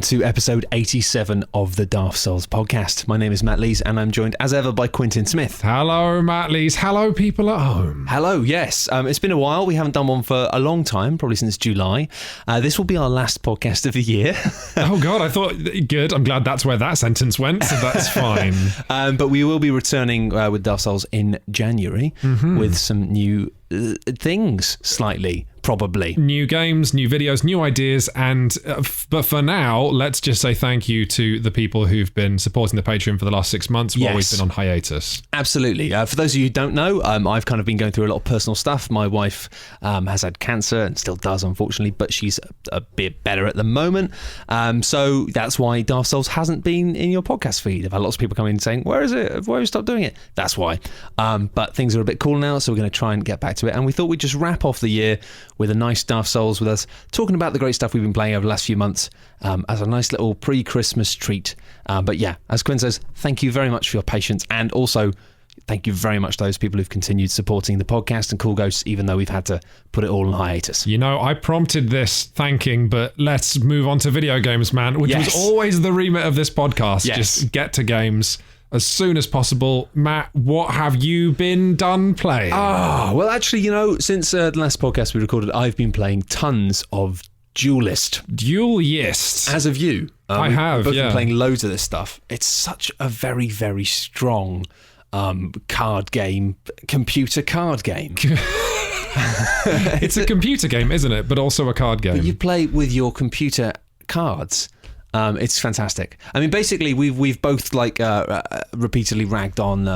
to episode 87 of the Dark Souls podcast. My name is Matt Lees, and I'm joined as ever by Quentin Smith. Hello, Matt Lees. Hello, people at home. Hello, yes. It's been a while. We haven't done one for a long time, probably since July. This will be our last podcast of the year. Oh, God, I thought, good. I'm glad that's where that sentence went, so that's fine. But we will be returning with Dark Souls in January with some new things, slightly. Probably. New games, new videos, new ideas, and but for now, let's just say thank you to the people who've been supporting the Patreon for the last 6 months while we've been on hiatus. Absolutely. For those of you who don't know, I've kind of been going through a lot of personal stuff. My wife has had cancer and still does, unfortunately, but she's a bit better at the moment. So that's why Dark Souls hasn't been in your podcast feed. I've had lots of people come in saying, where is it? Why have you stopped doing it? That's why. But things are a bit cool now, so we're going to try and get back to it. And we thought we'd just wrap off the year with a nice Dark Souls with us, talking about the great stuff we've been playing over the last few months as a nice little pre-Christmas treat. But yeah, as Quinn says, thank you very much for your patience, and also thank you very much to those people who've continued supporting the podcast and Cool Ghosts, even though we've had to put it all on hiatus. You know, I prompted this thanking, but let's move on to video games, man, which was always the remit of this podcast. Yes. Just get to games as soon as possible. Matt, what have you been done playing? Well, actually, you know, since the last podcast we recorded, I've been playing tons of Duelyst. Duelyst. As of you. I have, both been playing loads of this stuff. It's such a very, very strong card game, computer card game. It's a computer game, isn't it? But also a card game. But you play with your computer cards. It's fantastic. I mean, basically, we've both repeatedly ragged on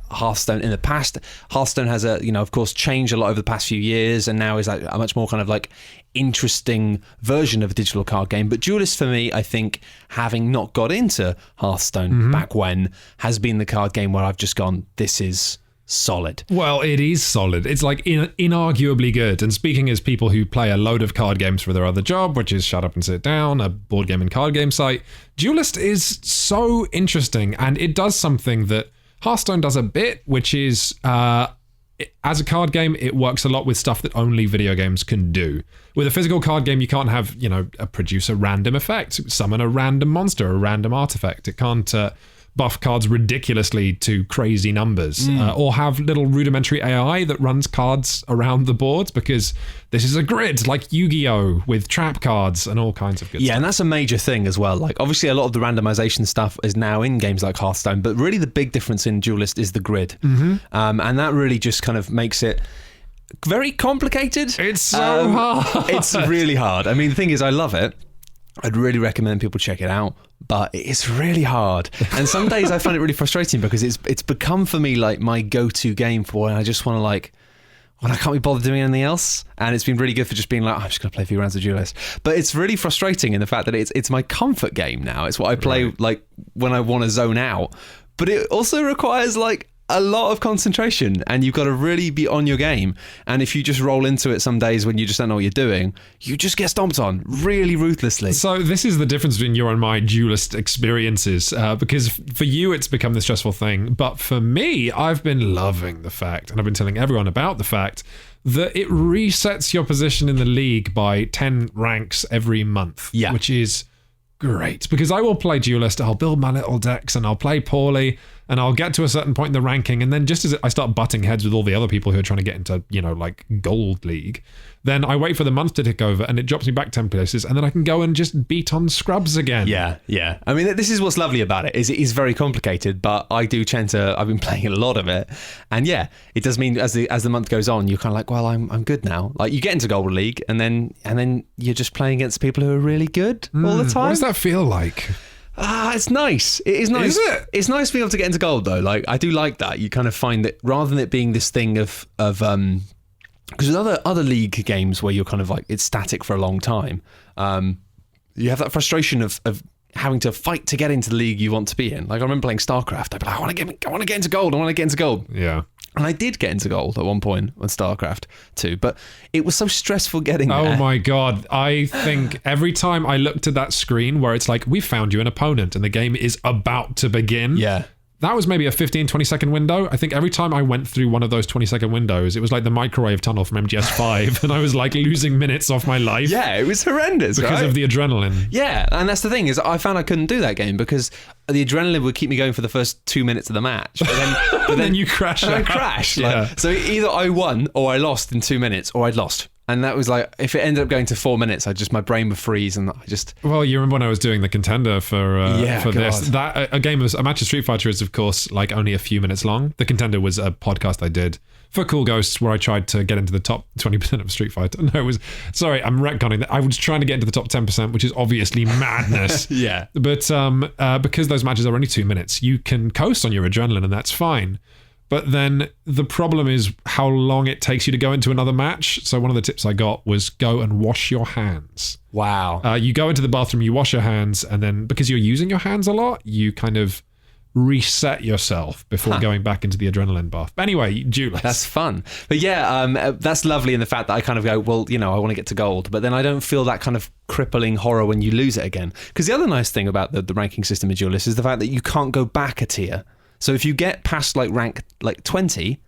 Hearthstone in the past. Hearthstone has of course, changed a lot over the past few years, and now is like a much more kind of like interesting version of a digital card game. But Duelyst, for me, I think, having not got into Hearthstone back when, has been the card game where I've just gone, this is solid. Well, it is solid. It's like inarguably good. And speaking as people who play a load of card games for their other job, which is Shut Up and Sit Down, a board game and card game site, Duelyst is so interesting, and it does something that Hearthstone does a bit, which is as a card game, it works a lot with stuff that only video games can do. With a physical card game, you can't have, produce a random effect, summon a random monster, a random artifact. It can't buff cards ridiculously to crazy numbers, or have little rudimentary AI that runs cards around the board, because this is a grid like Yu-Gi-Oh! With trap cards and all kinds of good stuff. Yeah, and that's a major thing as well. Like, obviously a lot of the randomization stuff is now in games like Hearthstone, but really the big difference in Duelyst is the grid. And that really just kind of makes it very complicated. It's so hard. It's really hard. I mean, the thing is, I love it. I'd really recommend people check it out, but it's really hard. And some days I find it really frustrating because it's become for me like my go-to game for when I just want to when I can't be bothered doing anything else. And it's been really good for just being like, I'm just going to play a few rounds of Duelyst. But it's really frustrating in the fact that it's my comfort game now. It's what I play like when I want to zone out. But it also requires like a lot of concentration, and you've got to really be on your game. And if you just roll into it some days when you just don't know what you're doing, you just get stomped on really ruthlessly. So this is the difference between your and my Duelyst experiences, because for you it's become the stressful thing, but for me, I've been loving the fact, and I've been telling everyone about the fact, that it resets your position in the league by 10 ranks every month, which is great, because I will play Duelyst, I'll build my little decks, and I'll play poorly, and I'll get to a certain point in the ranking, and then just as I start butting heads with all the other people who are trying to get into, like Gold League, then I wait for the month to tick over, and it drops me back 10 places, and then I can go and just beat on scrubs again. Yeah. I mean, this is what's lovely about it, is it is very complicated, but I do I've been playing a lot of it, and yeah, it does mean as the month goes on, you're kind of like, well, I'm good now. Like, you get into Gold League, and then you're just playing against people who are really good all the time. What does that feel like? It's nice. It is nice. Is it? It's nice to be able to get into gold, though. Like, I do like that. You kind of find that rather than it being this thing of because with other league games where you're kind of like, it's static for a long time, you have that frustration of having to fight to get into the league you want to be in. Like, I remember playing StarCraft. I'd be like, I want to get into gold. Yeah. And I did get into gold at one point on StarCraft 2, but it was so stressful getting there. Oh my God. I think every time I looked at that screen where it's like, we found you an opponent and the game is about to begin. Yeah. that was maybe a 15, 20-second window. I think every time I went through one of those 20-second windows, it was like the microwave tunnel from MGS5, and I was like losing minutes off my life. Yeah, it was horrendous, because of the adrenaline. Yeah, and that's the thing, is I found I couldn't do that game because the adrenaline would keep me going for the first 2 minutes of the match. But then you crash. I crashed. So either I won or I lost in 2 minutes, or I'd lost. And that was like, if it ended up going to 4 minutes, my brain would freeze, and I just... Well, you remember when I was doing the contender for this? That a match of Street Fighter is, of course, like only a few minutes long. The contender was a podcast I did for Cool Ghosts where I tried to get into the top 20% of Street Fighter. No, it was... Sorry, I'm retconning that. I was trying to get into the top 10%, which is obviously madness. Yeah. But because those matches are only 2 minutes, you can coast on your adrenaline, and that's fine. But then the problem is how long it takes you to go into another match. So one of the tips I got was go and wash your hands. Wow. You go into the bathroom, you wash your hands, and then because you're using your hands a lot, you kind of reset yourself before going back into the adrenaline bath. But anyway, Duelyst. That's fun. But yeah, that's lovely in the fact that I kind of go, well, I want to get to gold, but then I don't feel that kind of crippling horror when you lose it again. Because the other nice thing about the ranking system in Duelyst is the fact that you can't go back a tier. So if you get past rank 20,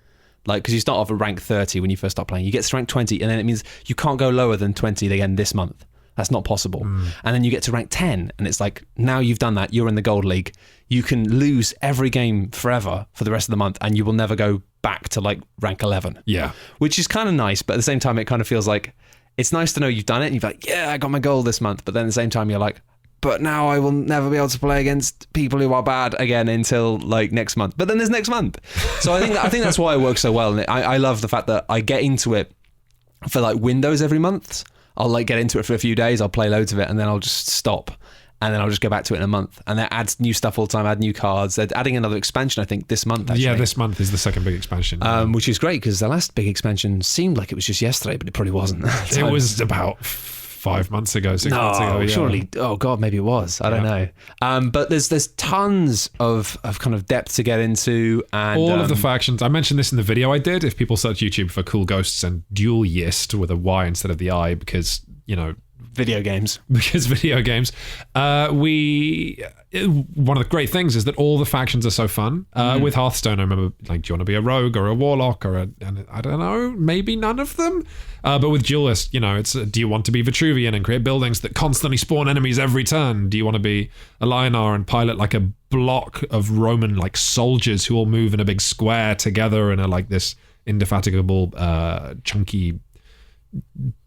because you start off at rank 30 when you first start playing, you get to rank 20, and then it means you can't go lower than 20 again this month. That's not possible. And then you get to rank 10, and it's like, now you've done that, you're in the gold league. You can lose every game forever for the rest of the month, and you will never go back to rank 11. Yeah. Which is kind of nice, but at the same time, it kind of feels like it's nice to know you've done it, and you're like, yeah, I got my gold this month. But then at the same time, you're like, but now I will never be able to play against people who are bad again until next month. But then there's next month. So I think that's why it works so well. And I love the fact that I get into it for windows every month. I'll get into it for a few days. I'll play loads of it, and then I'll just stop. And then I'll just go back to it in a month. And that adds new stuff all the time, add new cards. They're adding another expansion, I think, this month, actually. Yeah, this month is the second big expansion. Which is great, because the last big expansion seemed like it was just yesterday, but it probably wasn't. It was about 5 months ago, 6 months ago. Yeah. Surely, oh God, maybe it was. I don't know. But there's tons of kind of depth to get into. And all of the factions. I mentioned this in the video I did. If people search YouTube for Cool Ghosts and Duelyst with a Y instead of the I, because, video games. Because video games. One of the great things is that all the factions are so fun. With Hearthstone, I remember, do you want to be a rogue or a warlock or I don't know, maybe none of them? But with Duelyst, it's do you want to be Vitruvian and create buildings that constantly spawn enemies every turn? Do you want to be a Lionar and pilot a block of Roman soldiers who all move in a big square together and are this indefatigable, chunky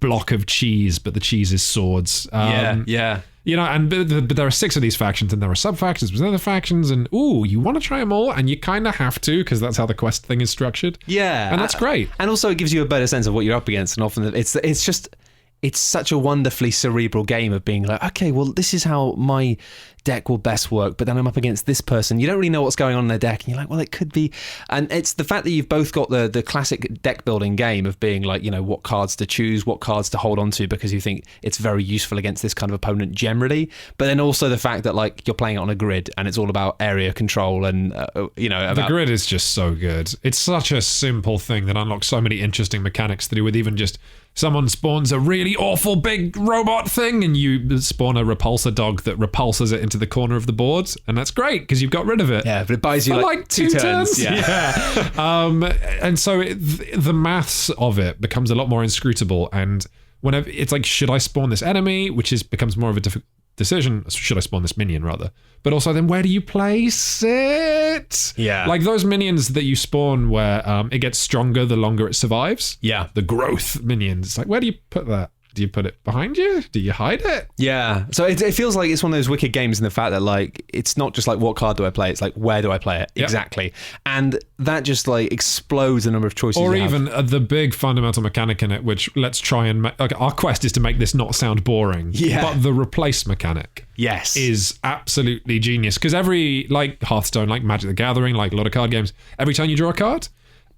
block of cheese, but the cheese is swords. Yeah. But there are 6 of these factions, and there are sub-factions within the factions, and you want to try them all, and you kind of have to, because that's how the quest thing is structured. Yeah. And that's great. And also it gives you a better sense of what you're up against, and often it's such a wonderfully cerebral game of being okay, well, this is how my deck will best work, but then I'm up against this person. You don't really know what's going on in their deck, and you're like, well, it could be. And it's the fact that you've both got the classic deck building game of being what cards to choose, what cards to hold on to, because you think it's very useful against this kind of opponent generally. But then also the fact that you're playing it on a grid, and it's all about area control, and the grid is just so good. It's such a simple thing that unlocks so many interesting mechanics to do with even just someone spawns a really awful big robot thing, and you spawn a repulsor dog that repulses it into the corner of the board, and that's great because you've got rid of it. Yeah, but it buys you for 2 turns. Yeah. And so the maths of it becomes a lot more inscrutable, and whenever it's should I spawn this enemy, which becomes more of a difficult decision. Should I spawn this minion rather? But also then where do you place it? Yeah. Those minions that you spawn where it gets stronger the longer it survives. Yeah. The growth minions. Where do you put that? Do you put it behind you? Do you hide it? Yeah. So it feels like it's one of those wicked games in the fact that it's not just what card do I play? It's where do I play it? Yep. Exactly. And that just explodes the number of choices or you even have. The big fundamental mechanic in it, which let's try and our quest is to make this not sound boring. Yeah. But the replace mechanic. Yes. Is absolutely genius. Because every, Hearthstone, Magic the Gathering, a lot of card games, every time you draw a card,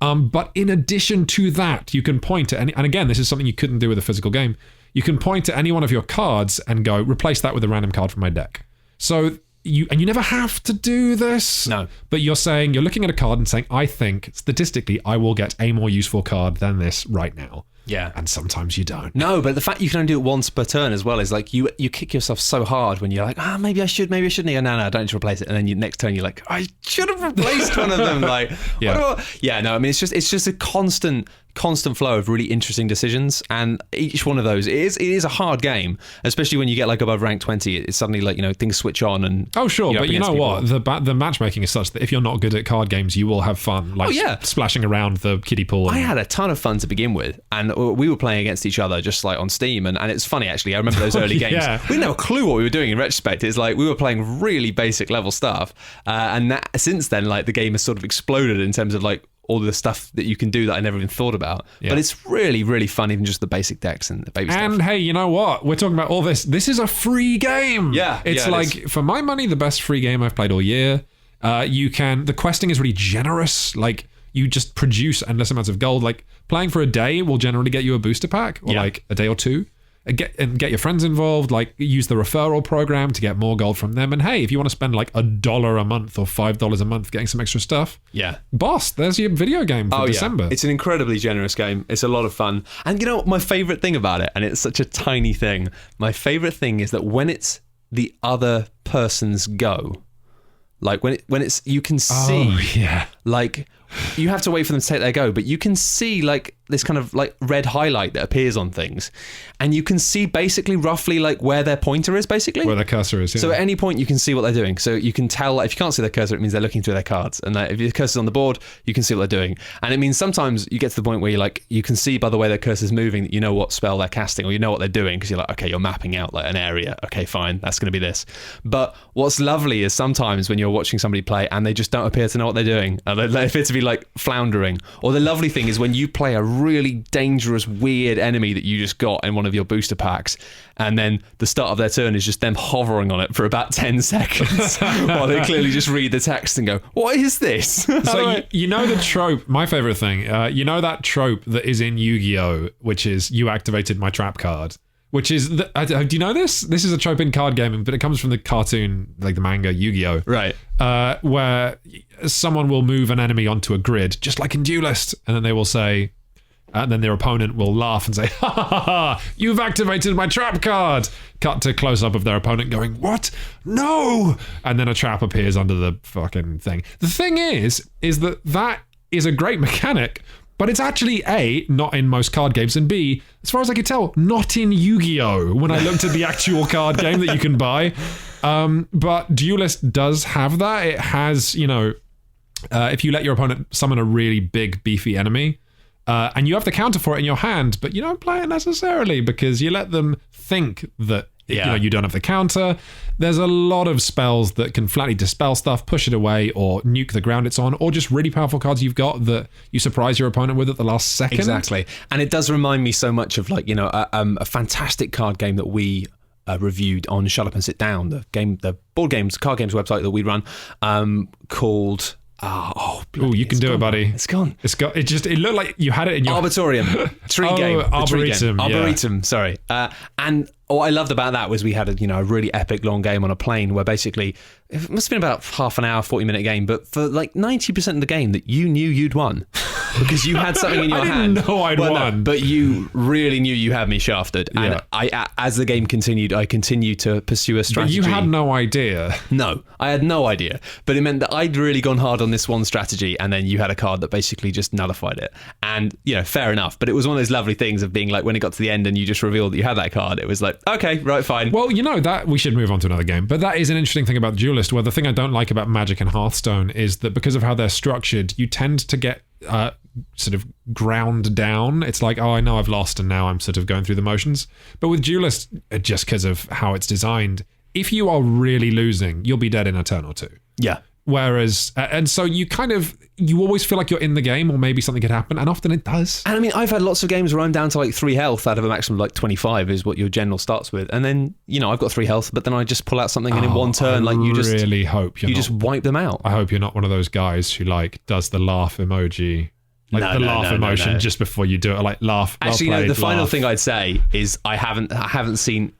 but in addition to that, you can point at and again, this is something you couldn't do with a physical game. You can point to any one of your cards and go, replace that with a random card from my deck. So you never have to do this. No. But you're looking at a card and saying, I think statistically I will get a more useful card than this right now. Yeah. And sometimes you don't. No, but the fact you can only do it once per turn as well is like you kick yourself so hard when you're like, maybe I shouldn't. You go, no, I don't need to replace it. And then next turn you're like, I should have replaced one of them. Like, no, I mean, it's just a constant flow of really interesting decisions, and each one of those it is a hard game, especially when you get like above rank 20. It's suddenly like, things switch on and but you know what, the matchmaking is such that if you're not good at card games, you will have fun splashing around the kiddie pool. I had a ton of fun to begin with, and we were playing against each other just like on Steam, and it's funny actually. I remember those early games. We didn't have a clue what we were doing in retrospect. It's like we were playing really basic level stuff, and since then like the game has sort of exploded in terms of like all the stuff that you can do that I never even thought about. Yeah. But it's really, really fun, even just the basic decks and the baby stuff. And hey, you know what? We're talking about all this. This is a free game. Yeah. It's for my money, the best free game I've played all year. The questing is really generous. Like, you just produce endless amounts of gold. Like, playing for a day will generally get you a booster pack, or like a day or two. Get your friends involved, like use the referral program to get more gold from them. And hey, if you want to spend like $1 a month or $5 a month getting some extra stuff, boss, there's your video game for December. Yeah. It's an incredibly generous game. It's a lot of fun. And you know what my favorite thing about it, and it's such a tiny thing, my favorite thing is that when it's the other person's go, like when it's you can see like you have to wait for them to take their go, but you can see like this kind of like red highlight that appears on things, and you can see basically roughly like where their pointer is, basically where their cursor is. So at any point you can see what they're doing. So you can tell, like, if you can't see their cursor, it means they're looking through their cards, and if your cursor's on the board, you can see what they're doing. And it means sometimes you get to the point where you can see by the way their cursor's moving that you know what spell they're casting, or you know what they're doing, because you're like, okay, you're mapping out like an area. Okay, fine, that's going to be this. But what's lovely is sometimes when you're watching somebody play and they just don't appear to know what they're doing, and they appear to be like floundering. Or the lovely thing is when you play a really dangerous, weird enemy that you just got in one of your booster packs, and then the start of their turn is just them hovering on it for about 10 seconds while they clearly just read the text and go, what is this? So you know the trope, my favorite thing, you know that trope that is in Yu-Gi-Oh, which is you activated my trap card, which is do you know this? This is a trope in card gaming, but it comes from the cartoon, like the manga Yu-Gi-Oh, right? Where someone will move an enemy onto a grid, just like in Duelyst, and then they will say, and then their opponent will laugh and say, ha ha ha ha, you've activated my trap card. Cut to close up of their opponent going, what? No! And then a trap appears under the fucking thing. The thing is that is a great mechanic, but it's actually A, not in most card games, and B, as far as I could tell, not in Yu-Gi-Oh! When I looked at the actual card game that you can buy. But Duelyst does have that. It has, if you let your opponent summon a really big, beefy enemy, and you have the counter for it in your hand, but you don't play it necessarily because you let them think that you don't have the counter. There's a lot of spells that can flatly dispel stuff, push it away, or nuke the ground it's on, or just really powerful cards you've got that you surprise your opponent with at the last second. Exactly. And it does remind me so much of a fantastic card game that we reviewed on Shut Up and Sit Down, the card games website that we run, called... you can do it, buddy. It's gone. It looked like you had it in your... Arbitorium. Tree game. Arboretum. Arboretum, sorry. And what I loved about that was we had a really epic long game on a plane where basically it must have been about half an hour, 40-minute game, but for like 90% of the game that you knew you'd won because you had something in your hand. I didn't know I'd won. No, but you really knew you had me shafted. And as the game continued, I continued to pursue a strategy. But you had no idea. No, I had no idea. But it meant that I'd really gone hard on this one strategy, and then you had a card that basically just nullified it. And, fair enough. But it was one of those lovely things of being like, when it got to the end and you just revealed that you had that card, it was like, okay, right, fine. Well, that we should move on to another game. But that is an interesting thing about Duelyst, where the thing I don't like about Magic and Hearthstone is that because of how they're structured, you tend to get sort of ground down. It's like, I know I've lost and now I'm sort of going through the motions. But with Duelyst, just because of how it's designed, if you are really losing, you'll be dead in a turn or two. Yeah. Whereas, and so you always feel like you're in the game, or maybe something could happen, and often it does. And I mean, I've had lots of games where I'm down to like 3 health out of a maximum of like 25 is what your general starts with. And then, I've got 3 health, but then I just pull out something and in one turn, just wipe them out. I hope you're not one of those guys who does the laugh emoji. Laugh emotion just before you do it, like laugh. Actually, well played, the final thing I'd say is I haven't seen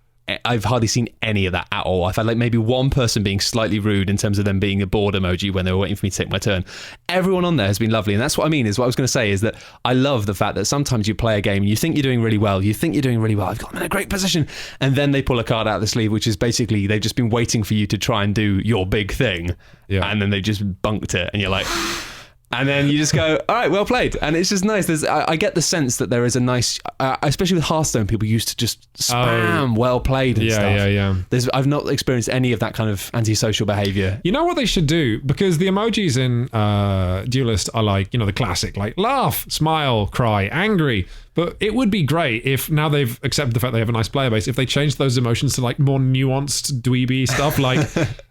I've hardly seen any of that at all. I've had like maybe one person being slightly rude in terms of them being a bored emoji when they were waiting for me to take my turn. Everyone on there has been lovely, and that's what I mean. Is what I was going to say is that I love the fact that sometimes you play a game and you think you're doing really well. I've got them in a great position, and then they pull a card out of the sleeve, which is basically they've just been waiting for you to try and do your big thing, and then they just bunked it, and you're like. And then you just go, all right, well played. And it's just nice. I get the sense that there is a nice, especially with Hearthstone, people used to just spam well played and stuff. Yeah. I've not experienced any of that kind of antisocial behaviour. You know what they should do? Because the emojis in Duelyst are like, the classic, like laugh, smile, cry, angry. But it would be great if now they've accepted the fact they have a nice player base, if they change those emotions to like more nuanced dweeby stuff,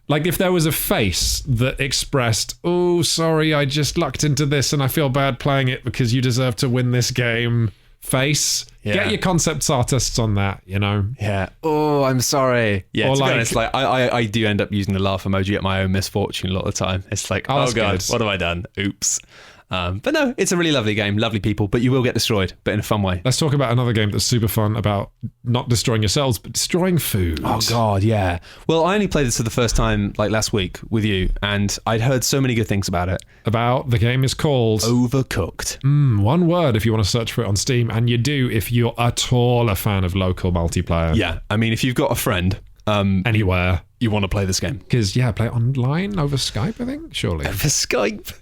like if there was a face that expressed, oh, sorry, I just lucked into this and I feel bad playing it because you deserve to win this game. Face. Yeah. Get your concept artists on that, Yeah. Oh, I'm sorry. Yeah, or to be honest, like I do end up using the laugh emoji at my own misfortune a lot of the time. It's like, oh God, what have I done? Oops. But no, it's a really lovely game, lovely people, but you will get destroyed, but in a fun way. Let's talk about another game that's super fun about not destroying yourselves, but destroying food. Oh God, yeah. Well, I only played this for the first time like last week with you, and I'd heard so many good things about it. The game is called Overcooked. One word if you want to search for it on Steam, and you do if you're at all a fan of local multiplayer. Yeah, I mean, if you've got a friend anywhere, you want to play this game. Because, play it online over Skype, I think, surely. Over Skype?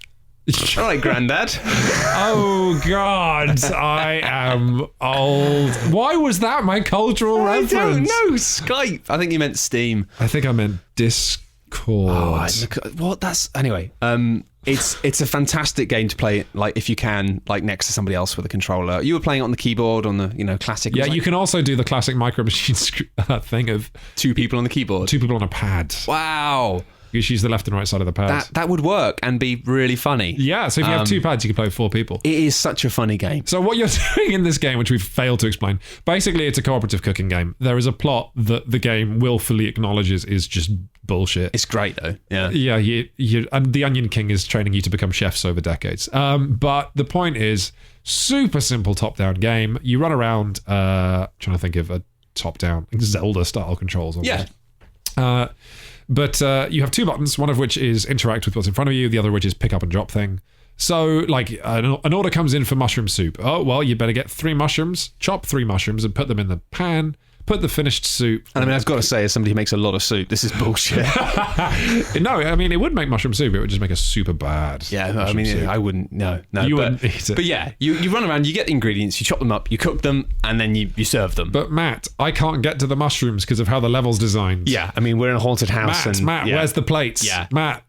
All right, Grandad. Oh, God, I am old. Why was that my cultural reference? I don't know, Skype. I think you meant Steam. I think I meant Discord. What? That's... Anyway, it's a fantastic game to play, like, if you can, like, next to somebody else with a controller. You were playing it on the keyboard, on the, classic... Yeah, you can also do the classic Micro Machines thing of... 2 people on the keyboard. 2 people on a pad. Wow. You use the left and right side of the pads. That would work and be really funny. Yeah, so if you have 2 pads, you can play with 4 people. It is such a funny game. So what you're doing in this game, which we've failed to explain, basically it's a cooperative cooking game. There is a plot that the game willfully acknowledges is just bullshit. It's great though. Yeah. Yeah, and the Onion King is training you to become chefs over decades. But the point is, super simple top-down game. You run around, trying to think of a top-down Zelda-style controls. Almost. Yeah. But you have 2 buttons, one of which is interact with what's in front of you, the other which is pick up and drop thing. So, like, an order comes in for mushroom soup. Oh, well, you better get 3 mushrooms, chop 3 mushrooms and put them in the pan, put the finished soup. And I mean, I've got to say, as somebody who makes a lot of soup, this is bullshit. No, I mean, it would make mushroom soup. It would just make a super bad. Yeah, I mean, soup. I wouldn't, no. You wouldn't eat it. But yeah, you run around, you get the ingredients, you chop them up, you cook them, and then you serve them. But Matt, I can't get to the mushrooms because of how the level's designed. Yeah, I mean, we're in a haunted house. Matt, where's the plates? Yeah.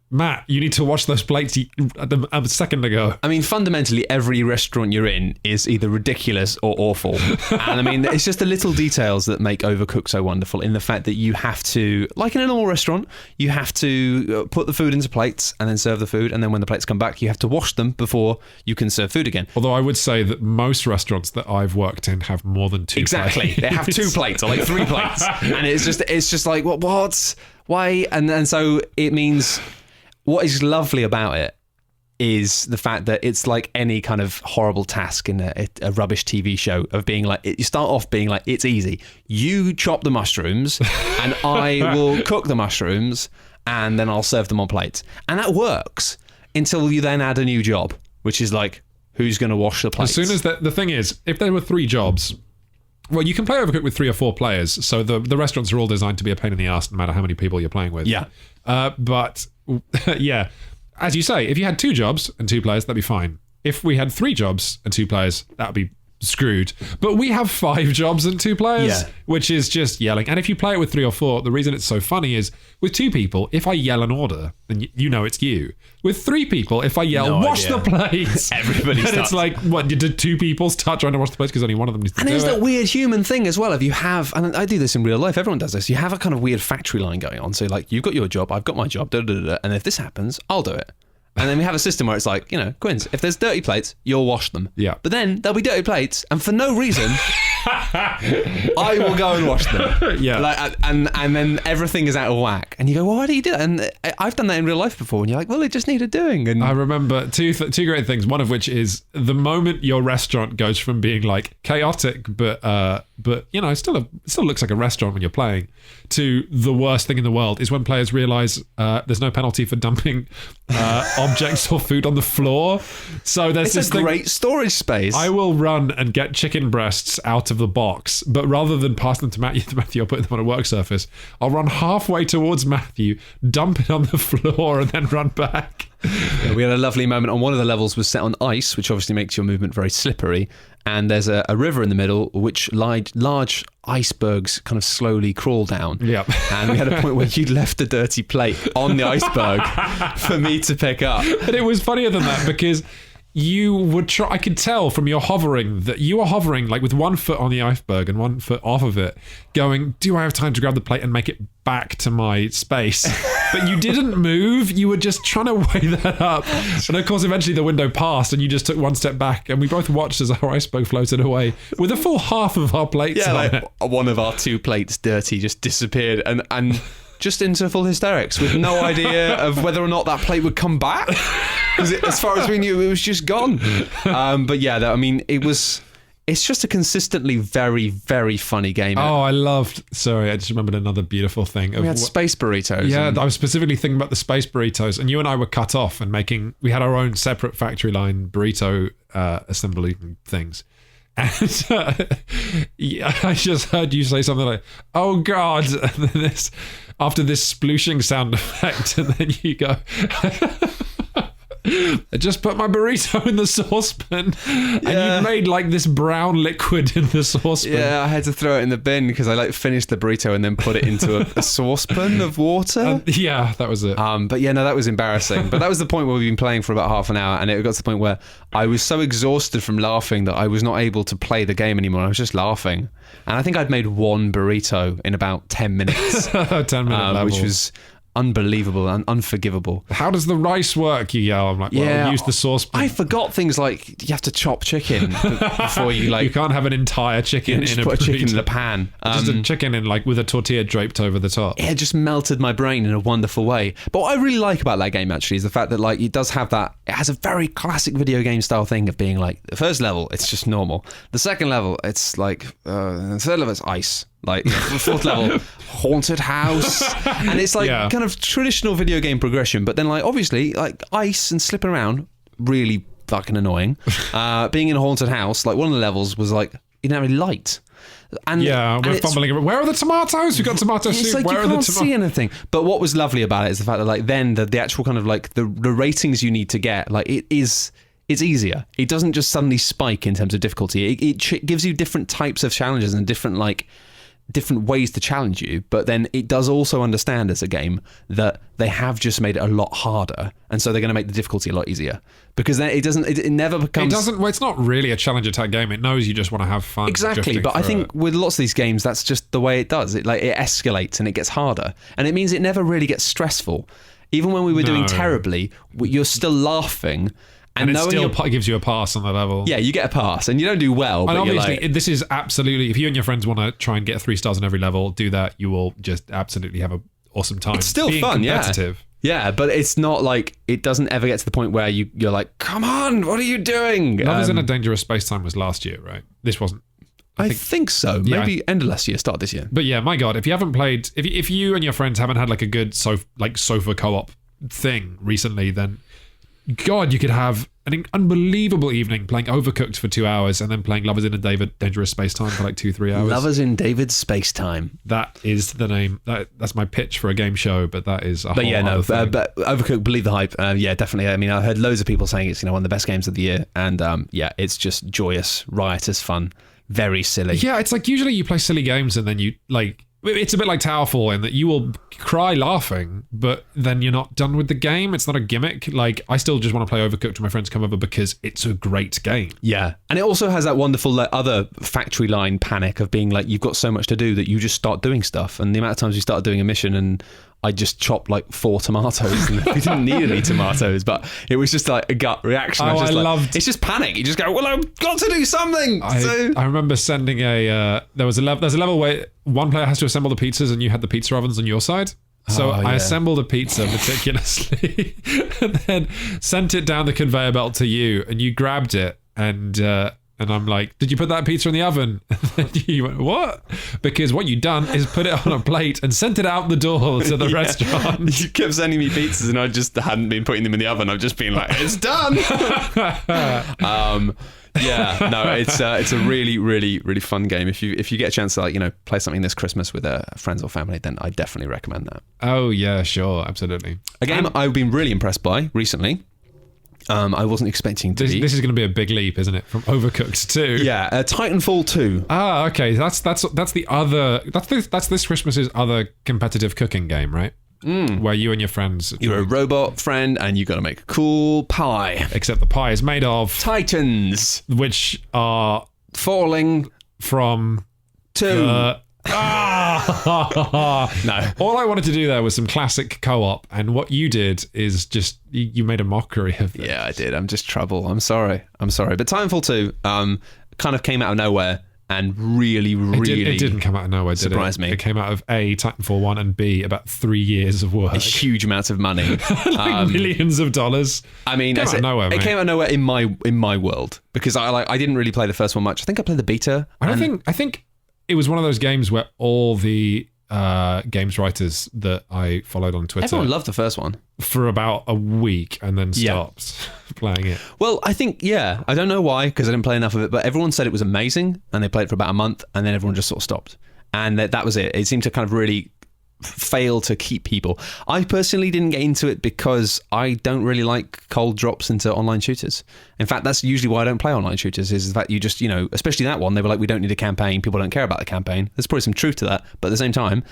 Matt, you need to wash those plates a second ago. I mean, fundamentally, every restaurant you're in is either ridiculous or awful. And I mean, it's just the little details that make Overcooked so wonderful, in the fact that you have to, like in a normal restaurant, you have to put the food into plates and then serve the food. And then when the plates come back, you have to wash them before you can serve food again. Although I would say that most restaurants that I've worked in have more than 2 Exactly. plates. They have 2 plates or like 3 plates. And it's just like, what? Why? And so it means... What is lovely about it is the fact that it's like any kind of horrible task in a rubbish TV show of being like, you start off being like, it's easy. You chop the mushrooms and I will cook the mushrooms and then I'll serve them on plates. And that works until you then add a new job, which is like, who's going to wash the plates? As soon as the thing is, if there were 3 jobs... Well, you can play Overcooked with 3 or 4 players, so the restaurants are all designed to be a pain in the arse no matter how many people you're playing with. Yeah. But, yeah, as you say, if you had 2 jobs and 2 players, that'd be fine. If we had 3 jobs and 2 players, that'd be screwed. But we have 5 jobs and 2 players, which is just yelling. And if you play it with 3 or 4, the reason it's so funny is with 2 people, if I yell an order, then you know it's you. With 3 people, if I yell, wash the plates, everybody starts. It's like, what, did 2 people start trying to wash the plates because only one of them needs to do it? And there's that weird human thing as well. If you have, and I do this in real life, everyone does this, you have a kind of weird factory line going on. So like, you've got your job, I've got my job, and if this happens, I'll do it. And then we have a system where it's like, Quinns, if there's dirty plates, you'll wash them. Yeah. But then there'll be dirty plates, and for no reason, I will go and watch them. Yeah. Like, and then everything is out of whack. And you go, well, why do you do that? And I've done that in real life before. And you're like, well, it just needed doing. And I remember two great things. One of which is the moment your restaurant goes from being like chaotic, but you know, it still looks like a restaurant when you're playing, to the worst thing in the world is when players realize there's no penalty for dumping objects or food on the floor. So there's it's a great storage space. I will run and get chicken breasts out of the box, but rather than pass them to Matthew or put them on a work surface, I'll run halfway towards Matthew, dump it on the floor, and then run back. Yeah, we had a lovely moment on one of the levels was set on ice, which obviously makes your movement very slippery. And there's a river in the middle, which large icebergs kind of slowly crawl down. Yep. And we had a point where you'd left a dirty plate on the iceberg for me to pick up. But it was funnier than that because you would try. I could tell from your hovering that you were hovering like with 1 foot on the iceberg and 1 foot off of it, going, do I have time to grab the plate and make it back to my space? But you didn't move. You were just trying to weigh that up. And of course, eventually the window passed and you just took 1 step back, and we both watched as our iceberg floated away with a full half of our plates on it. One of our 2 plates dirty just disappeared and just into full hysterics with no idea of whether or not that plate would come back. Because as far as we knew, it was just gone. But yeah, it's just a consistently very, very funny game. Oh, I just remembered another beautiful thing. We had space burritos. Yeah, I was specifically thinking about the space burritos, and you and I were cut off and we had our own separate factory line burrito assembly things. And I just heard you say something like, oh God, and then after this splooshing sound effect, and then you go... I just put my burrito in the saucepan, and you made like this brown liquid in the saucepan. Yeah, I had to throw it in the bin because I finished the burrito and then put it into a saucepan of water. Yeah, that was it. But yeah, no, that was embarrassing. But that was the point where we've been playing for about half an hour, and it got to the point where I was so exhausted from laughing that I was not able to play the game anymore. I was just laughing, and I think I'd made 1 burrito in about 10 minutes, 10-minute level, which was unbelievable and unforgivable. How does the rice work? You yell. I'm like, well, use the saucepan. I forgot things like you have to chop chicken before you You can't have an entire chicken in put a chicken in the pan. Just a chicken in with a tortilla draped over the top. It just melted my brain in a wonderful way. But what I really like about that game actually is the fact that it does have that. It has a very classic video game style thing of being like the first level, it's just normal. The second level, it's like the third level, it's ice. The 4th level, haunted house, and it's kind of traditional video game progression. But then obviously ice and slipping around, really fucking annoying. Being in a haunted house, one of the levels was you didn't have any light. And we're fumbling around. Where are the tomatoes? We got tomato soup. It's Where you can't see anything. But what was lovely about it is the fact that then the actual kind of the ratings you need to get it's easier. It doesn't just suddenly spike in terms of difficulty. It gives you different types of challenges and different ways to challenge you, but then it does also understand as a game that they have just made it a lot harder, and so they're going to make the difficulty a lot easier, because then it never becomes... it's not really a challenge attack game. It knows you just want to have fun. Exactly, but I think with lots of these games, that's just the way it does. It escalates and it gets harder, and it means it never really gets stressful. Even when we were doing terribly, you're still laughing. And it still gives you a pass on the level. Yeah, you get a pass, and you don't do well. And but obviously, this is absolutely... If you and your friends want to try and get 3 stars on every level, do that. You will just absolutely have an awesome time. It's still fun, competitive. Yeah, but it's not it doesn't ever get to the point where you're like, come on, what are you doing? Love is in a Dangerous Space Time was last year, right? This wasn't. I think so. Maybe end of last year, start this year. But yeah, my God, if you haven't played... If you and your friends haven't had a good sofa co-op thing recently, then... God, you could have an unbelievable evening playing Overcooked for 2 hours and then playing Lovers in a Dangerous Space Time for 2-3 hours. Lovers in David's Space Time. That is the name. That's my pitch for a game show, but that is a whole other thing. But Overcooked, believe the hype. Yeah, definitely. I mean, I heard loads of people saying it's one of the best games of the year, and it's just joyous, riotous fun, very silly. Yeah, it's usually you play silly games and then you it's a bit like Towerfall in that you will cry laughing, but then you're not done with the game. It's not a gimmick. I still just want to play Overcooked when my friends come over because it's a great game. Yeah. And it also has that wonderful other factory line panic of being you've got so much to do that you just start doing stuff. And the amount of times you start doing a mission and I just chopped like 4 tomatoes and we didn't need any tomatoes, but it was just like a gut reaction. It's just panic. You just go, well, I've got to do something. I remember sending there's a level where one player has to assemble the pizzas and you had the pizza ovens on your side. So I assembled a pizza meticulously and then sent it down the conveyor belt to you, and you grabbed it and I'm like, did you put that pizza in the oven? And you went, what? Because what you'd done is put it on a plate and sent it out the door to the restaurant. You kept sending me pizzas and I just hadn't been putting them in the oven. I've just been like, it's done. It's a really, really, really fun game. If you get a chance to play something this Christmas with friends or family, then I definitely recommend that. Oh yeah, sure, absolutely. A game I've been really impressed by recently. I wasn't expecting to be. This is going to be a big leap, isn't it? From Overcooked 2. Yeah, Titanfall 2. Ah, okay. That's this Christmas's other competitive cooking game, right? Where you and your friends... You're a robot friend and you got to make a cool pie. Except the pie is made of... Titans. Which are... falling from... to... No. All I wanted to do there was some classic co-op, and what you did is just you made a mockery of it. Yeah, I did. I'm just trouble. I'm sorry. But Titanfall 2 kind of came out of nowhere and really it didn't come out of nowhere, did it? Surprised me. It came out of A, Titanfall 1, and B, about 3 years of work. A huge amount of money. Millions of dollars. I mean, it came out of nowhere in my world, because I didn't really play the first one much. I think I played the beta. I think it was one of those games where all the games writers that I followed on Twitter... Everyone loved the first one. For about a week and then stopped playing it. Well, I think, I don't know why, because I didn't play enough of it, but everyone said it was amazing, and they played it for about a month, and then everyone just sort of stopped. And that was it. It seemed to kind of really fail to keep people. I personally didn't get into it because I don't really like cold drops into online shooters. In fact, that's usually why I don't play online shooters, is that you just, especially that one, they were like, we don't need a campaign, people don't care about the campaign. There's probably some truth to that, but at the same time,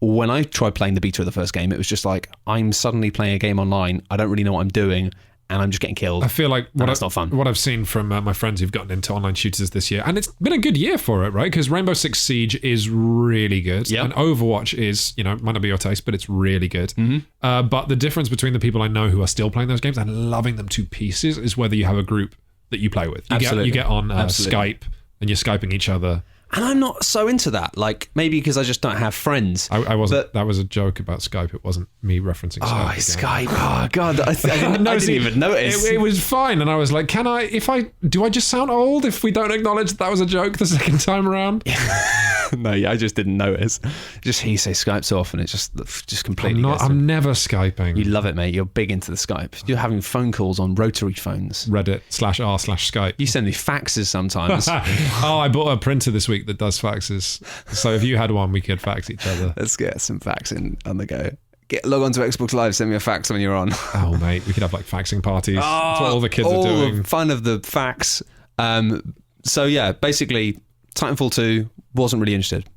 when I tried playing the beta of the first game, it was just like, I'm suddenly playing a game online, I don't really know what I'm doing, and I'm just getting killed. I feel like that's not fun. What I've seen from my friends who've gotten into online shooters this year, and it's been a good year for it, right? Because Rainbow Six Siege is really good, and Overwatch is, might not be your taste, but it's really good. Mm-hmm. But the difference between the people I know who are still playing those games and loving them to pieces is whether you have a group that you play with. You get on Skype and you're Skyping each other. And I'm not so into that. Like, maybe because I just don't have friends. I wasn't. That was a joke about Skype. It wasn't me referencing Skype. Oh, Skype. Oh, God. I didn't even notice. It was fine. And I was like, do I just sound old if we don't acknowledge that was a joke the second time around? No, I just didn't notice. Just hear you say Skype so often, it just completely I'm never Skyping. You love it, mate. You're big into the Skype. You're having phone calls on rotary phones. Reddit/r/Skype. You send me faxes sometimes. I bought a printer this week that does faxes. So if you had one, we could fax each other. Let's get some faxing on the go. Log on to Xbox Live, send me a fax when you're on. Oh, mate, we could have like faxing parties. That's what all the kids are doing. The fun of the fax. So yeah, basically, Titanfall 2, wasn't really interested.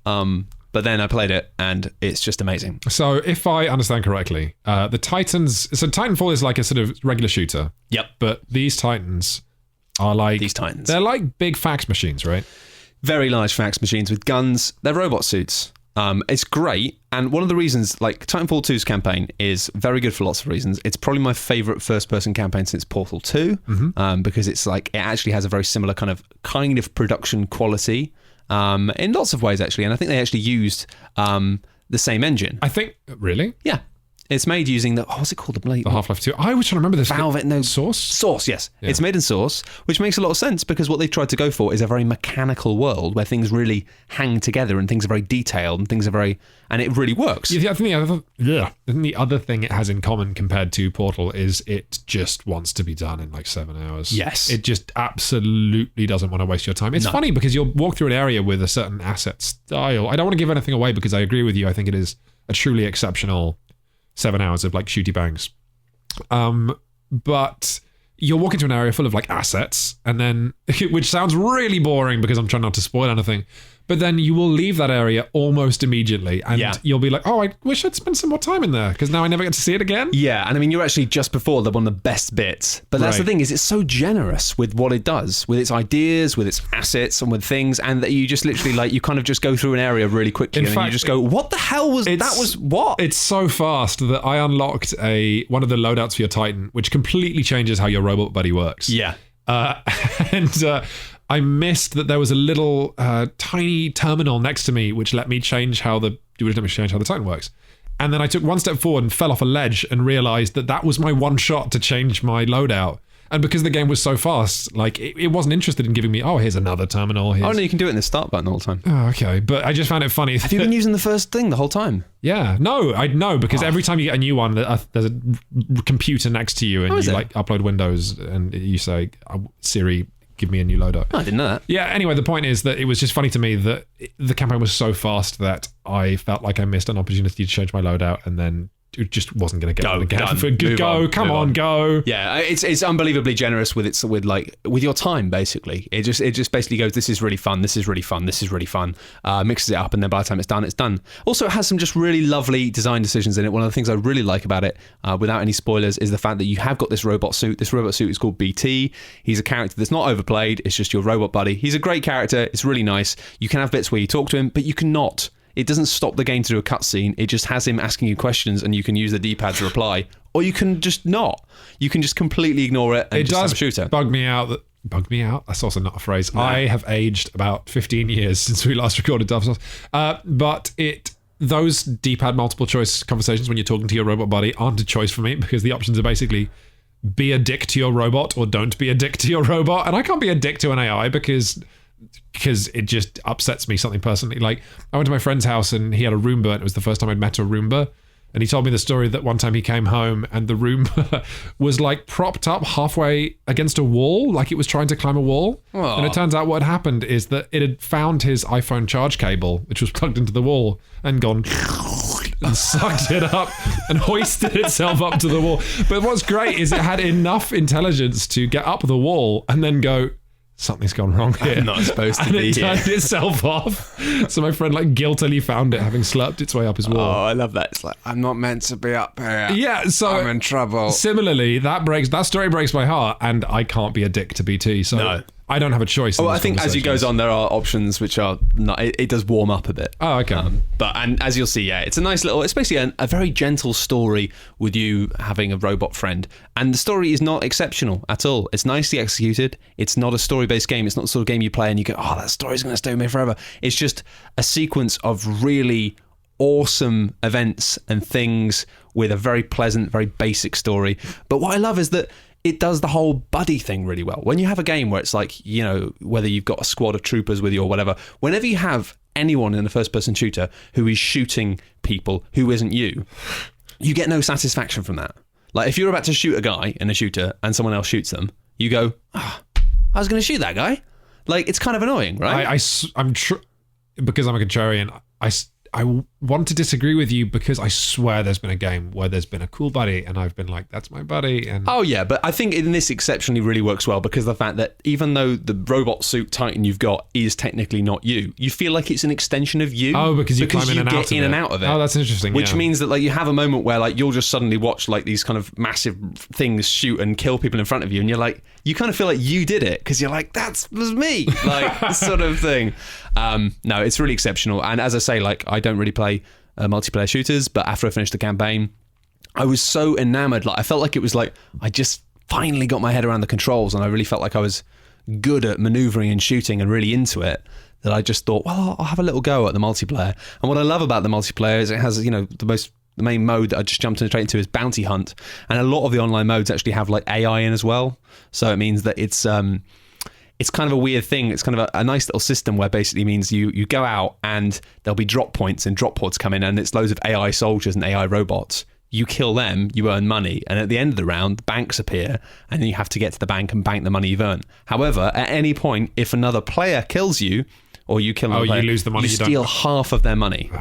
But then I played it and it's just amazing. So if I understand correctly, the Titans... So Titanfall is like a sort of regular shooter. Yep. But these Titans are like... These Titans. They're like big fax machines, right? Very large fax machines with guns. They're robot suits. It's great, and one of the reasons, like, Titanfall 2's campaign is very good for lots of reasons. It's probably my favourite first-person campaign since Portal 2, because it's like, it actually has a very similar kind of production quality, in lots of ways, actually, and I think they actually used the same engine. I think... Really? Yeah. It's made using the... what's it called? The Half-Life 2. I was trying to remember this. Valve... No. Source? Source, yes. Yeah. It's made in Source, which makes a lot of sense because what they've tried to go for is a very mechanical world where things really hang together and things are very detailed and things are very... And it really works. Yeah, I think the other thing it has in common compared to Portal is it just wants to be done in like 7 hours. Yes. It just absolutely doesn't want to waste your time. It's funny because you'll walk through an area with a certain asset style. I don't want to give anything away because I agree with you. I think it is a truly exceptional... 7 hours of like shooty bangs. But you'll walk into an area full of like assets and then, which sounds really boring because I'm trying not to spoil anything, but then you will leave that area almost immediately, and Yeah. you'll be like, oh, I wish I'd spent some more time in there, because now I never get to see it again. Yeah, and I mean, you're actually just before one of the best bits. But that's the Right. thing, is it's so generous with what it does, with its ideas, with its assets, and with things, and that you just literally, like, you kind of just go through an area really quickly, and then you just go, what the hell was that? Was what? It's so fast that I unlocked one of the loadouts for your Titan, which completely changes how your robot buddy works. Yeah. And I missed that there was a little tiny terminal next to me which let me change how the Titan works. And then I took one step forward and fell off a ledge and realized that was my one shot to change my loadout. And because the game was so fast, like it wasn't interested in giving me, oh, here's another terminal. Oh, no, you can do it in the start button all the time. Oh, okay. But I just found it funny. Have you been using the first thing the whole time? Yeah. No, I know, because every time you get a new one, there's a computer next to you, and you like upload Windows and you say, Siri, give me a new loadout. Oh, I didn't know that. Yeah, anyway, the point is that it was just funny to me that the campaign was so fast that I felt like I missed an opportunity to change my loadout, and then it just wasn't going to get Go, it again. done. Come on, go. Yeah, it's unbelievably generous with your time. Basically, it just basically goes, this is really fun, this is really fun, this is really fun. Mixes it up, and then by the time it's done, it's done. Also, it has some just really lovely design decisions in it. One of the things I really like about it, without any spoilers, is the fact that you have got this robot suit. This robot suit is called BT. He's a character that's not overplayed. It's just your robot buddy. He's a great character. It's really nice. You can have bits where you talk to him, but you cannot. It doesn't stop the game to do a cutscene. It just has him asking you questions, and you can use the D-pad to reply, or you can just not. You can just completely ignore it and just have a shooter. Bug me out. Bug me out? That's also not a phrase. No. I have aged about 15 years since we last recorded Dark Souls. But those D-pad multiple choice conversations when you're talking to your robot buddy aren't a choice for me, because the options are basically be a dick to your robot or don't be a dick to your robot. And I can't be a dick to an AI because it just upsets me something personally. Like, I went to my friend's house and he had a Roomba, and it was the first time I'd met a Roomba. And he told me the story that one time he came home and the Roomba was like propped up halfway against a wall, like it was trying to climb a wall. Aww. And it turns out what had happened is that it had found his iPhone charge cable, which was plugged into the wall, and gone and sucked it up and hoisted itself up to the wall. But what's great is it had enough intelligence to get up the wall and then go, something's gone wrong here. I'm not supposed to and be it here. turned itself off. So my friend like guiltily found it, having slurped its way up his wall. Oh, I love that. It's like, I'm not meant to be up here. Yeah, so I'm in trouble. Similarly, that story breaks my heart, and I can't be a dick to BT. So No. I don't have a choice. Well, I think as it goes on, there are options which are not. It does warm up a bit. Oh, okay. And as you'll see, yeah, it's a nice little. It's basically a very gentle story with you having a robot friend, and the story is not exceptional at all. It's nicely executed. It's not a story-based game. It's not the sort of game you play and you go, "Oh, that story's going to stay with me forever." It's just a sequence of really awesome events and things with a very pleasant, very basic story. But what I love is that it does the whole buddy thing really well. When you have a game where it's like, you know, whether you've got a squad of troopers with you or whatever, whenever you have anyone in a first-person shooter who is shooting people who isn't you, you get no satisfaction from that. Like, if you're about to shoot a guy in a shooter and someone else shoots them, you go, I was going to shoot that guy. Like, it's kind of annoying, right? I'm because I'm a contrarian. I want to disagree with you, because I swear there's been a game where there's been a cool buddy and I've been like, that's my buddy. And oh yeah, but I think in this exceptionally really works well, because of the fact that even though the robot suit Titan you've got is technically not you feel like it's an extension of you. Oh, because you climb in and get in and out of it. Oh, that's interesting. Which yeah. means that like you have a moment where like you'll just suddenly watch like these kind of massive things shoot and kill people in front of you, and you're like, you kind of feel like you did it because you're like, that was me, like this sort of thing. No, it's really exceptional. And as I say, like, I don't really play multiplayer shooters, but after I finished the campaign, I was so enamored. Like, I felt like it was like I just finally got my head around the controls, and I really felt like I was good at maneuvering and shooting and really into it, that I just thought, well, I'll have a little go at the multiplayer. And what I love about the multiplayer is it has, you know, the main mode that I just jumped straight into is Bounty Hunt, and a lot of the online modes actually have like AI in as well. So it means that it's kind of a weird thing. It's kind of a nice little system where basically means you go out and there'll be drop points and drop pods come in, and it's loads of AI soldiers and AI robots. You kill them, you earn money, and at the end of the round, banks appear, and then you have to get to the bank and bank the money you've earned. However, at any point, if another player kills you or you kill another you player, lose the money, you you don't- steal half of their money.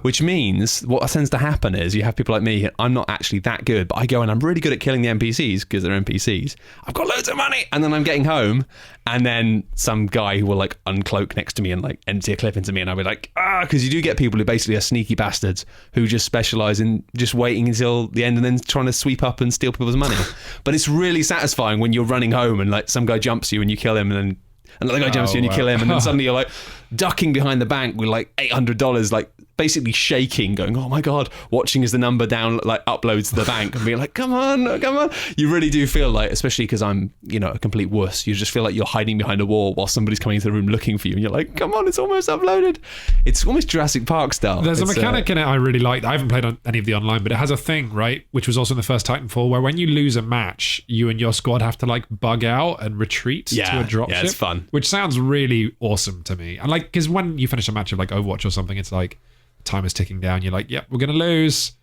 Which means what tends to happen is you have people like me, I'm not actually that good, but I go and I'm really good at killing the NPCs because they're NPCs. I've got loads of money. And then I'm getting home and then some guy who will like uncloak next to me and like empty a clip into me and I'll be like, because you do get people who basically are sneaky bastards who just specialize in just waiting until the end and then trying to sweep up and steal people's money. But it's really satisfying when you're running home and like some guy jumps you and you kill him and then another guy jumps you and you kill him and then suddenly you're like ducking behind the bank with like $800, like basically shaking, going, oh my God, watching as the number down like uploads to the bank and being like, come on. You really do feel like, especially because I'm, a complete wuss, you just feel like you're hiding behind a wall while somebody's coming into the room looking for you and you're like, come on, it's almost uploaded. It's almost Jurassic Park style. There's a mechanic in it I really like. I haven't played on any of the online, but it has a thing, right, which was also in the first Titanfall, where when you lose a match, you and your squad have to like bug out and retreat to a dropship. Yeah, it's fun. Which sounds really awesome to me. And like, because when you finish a match of like Overwatch or something, it's like time is ticking down. You're like, yep, we're going to lose.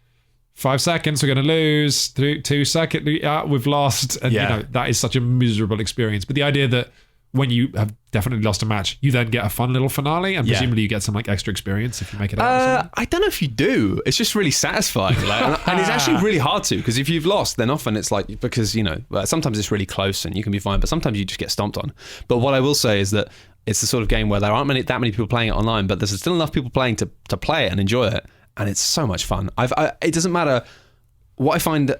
5 seconds, we're going to lose. 2 seconds, we've lost. And that is such a miserable experience. But the idea that when you have definitely lost a match, you then get a fun little finale, and presumably you get some like extra experience if you make it out. I don't know if you do. It's just really satisfying, and it's actually really hard to, because if you've lost, then often it's like, because sometimes it's really close and you can be fine, but sometimes you just get stomped on. But what I will say is that it's the sort of game where there aren't that many people playing it online, but there's still enough people playing to play it and enjoy it, and it's so much fun. It doesn't matter. What I find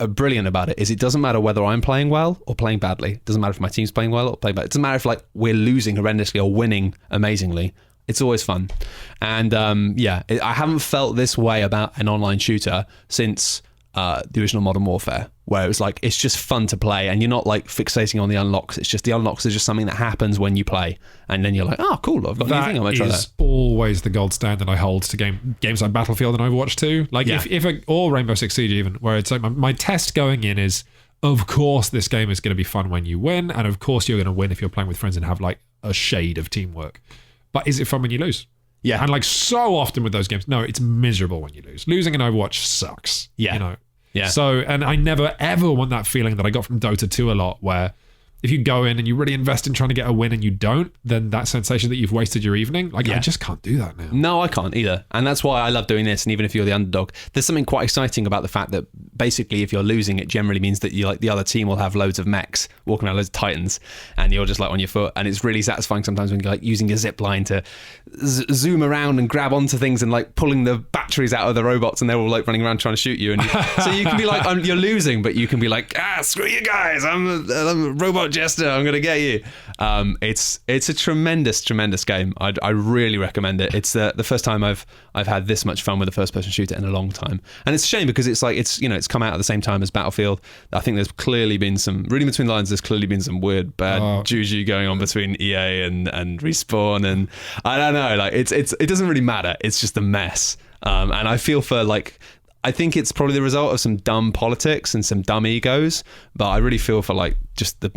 brilliant about it is it doesn't matter whether I'm playing well or playing badly. It doesn't matter if my team's playing well or playing bad. It doesn't matter if like we're losing horrendously or winning amazingly. It's always fun. And I haven't felt this way about an online shooter since the original Modern Warfare, where it was like, it's just fun to play and you're not like fixating on the unlocks. It's just the unlocks are just something that happens when you play, and then you're like, oh cool, I've got a new thing, I might try that. That is always the gold standard I hold to games like Battlefield and Overwatch 2. Like or Rainbow Six Siege even, where it's like my test going in is, of course this game is going to be fun when you win, and of course you're going to win if you're playing with friends and have like a shade of teamwork. But is it fun when you lose? Yeah. And like so often with those games, no, it's miserable when you lose. Losing in Overwatch sucks. Yeah. Yeah. So, and I never ever want that feeling that I got from Dota 2 a lot, where if you go in and you really invest in trying to get a win and you don't, then that sensation that you've wasted your evening, I just can't do that now. No, I can't either. And that's why I love doing this. And even if you're the underdog, there's something quite exciting about the fact that basically if you're losing, it generally means that you like the other team will have loads of mechs walking around, loads of Titans, and you're just like on your foot. And it's really satisfying sometimes when you're like using your zip line to zoom around and grab onto things and like pulling the batteries out of the robots, and they're all like running around trying to shoot you. And so you can be like, you're losing, but you can be like, screw you guys, I'm a robot jester, I'm gonna get you. It's a tremendous game. I really recommend it. It's the first time I've had this much fun with a first person shooter in a long time, and it's a shame because it's like it's come out at the same time as Battlefield. I think there's clearly been some, reading between the lines, there's clearly been some weird bad juju going on between EA and Respawn, and I don't know, like it doesn't really matter, it's just a mess. And I feel for like, I think it's probably the result of some dumb politics and some dumb egos, but I really feel for like just the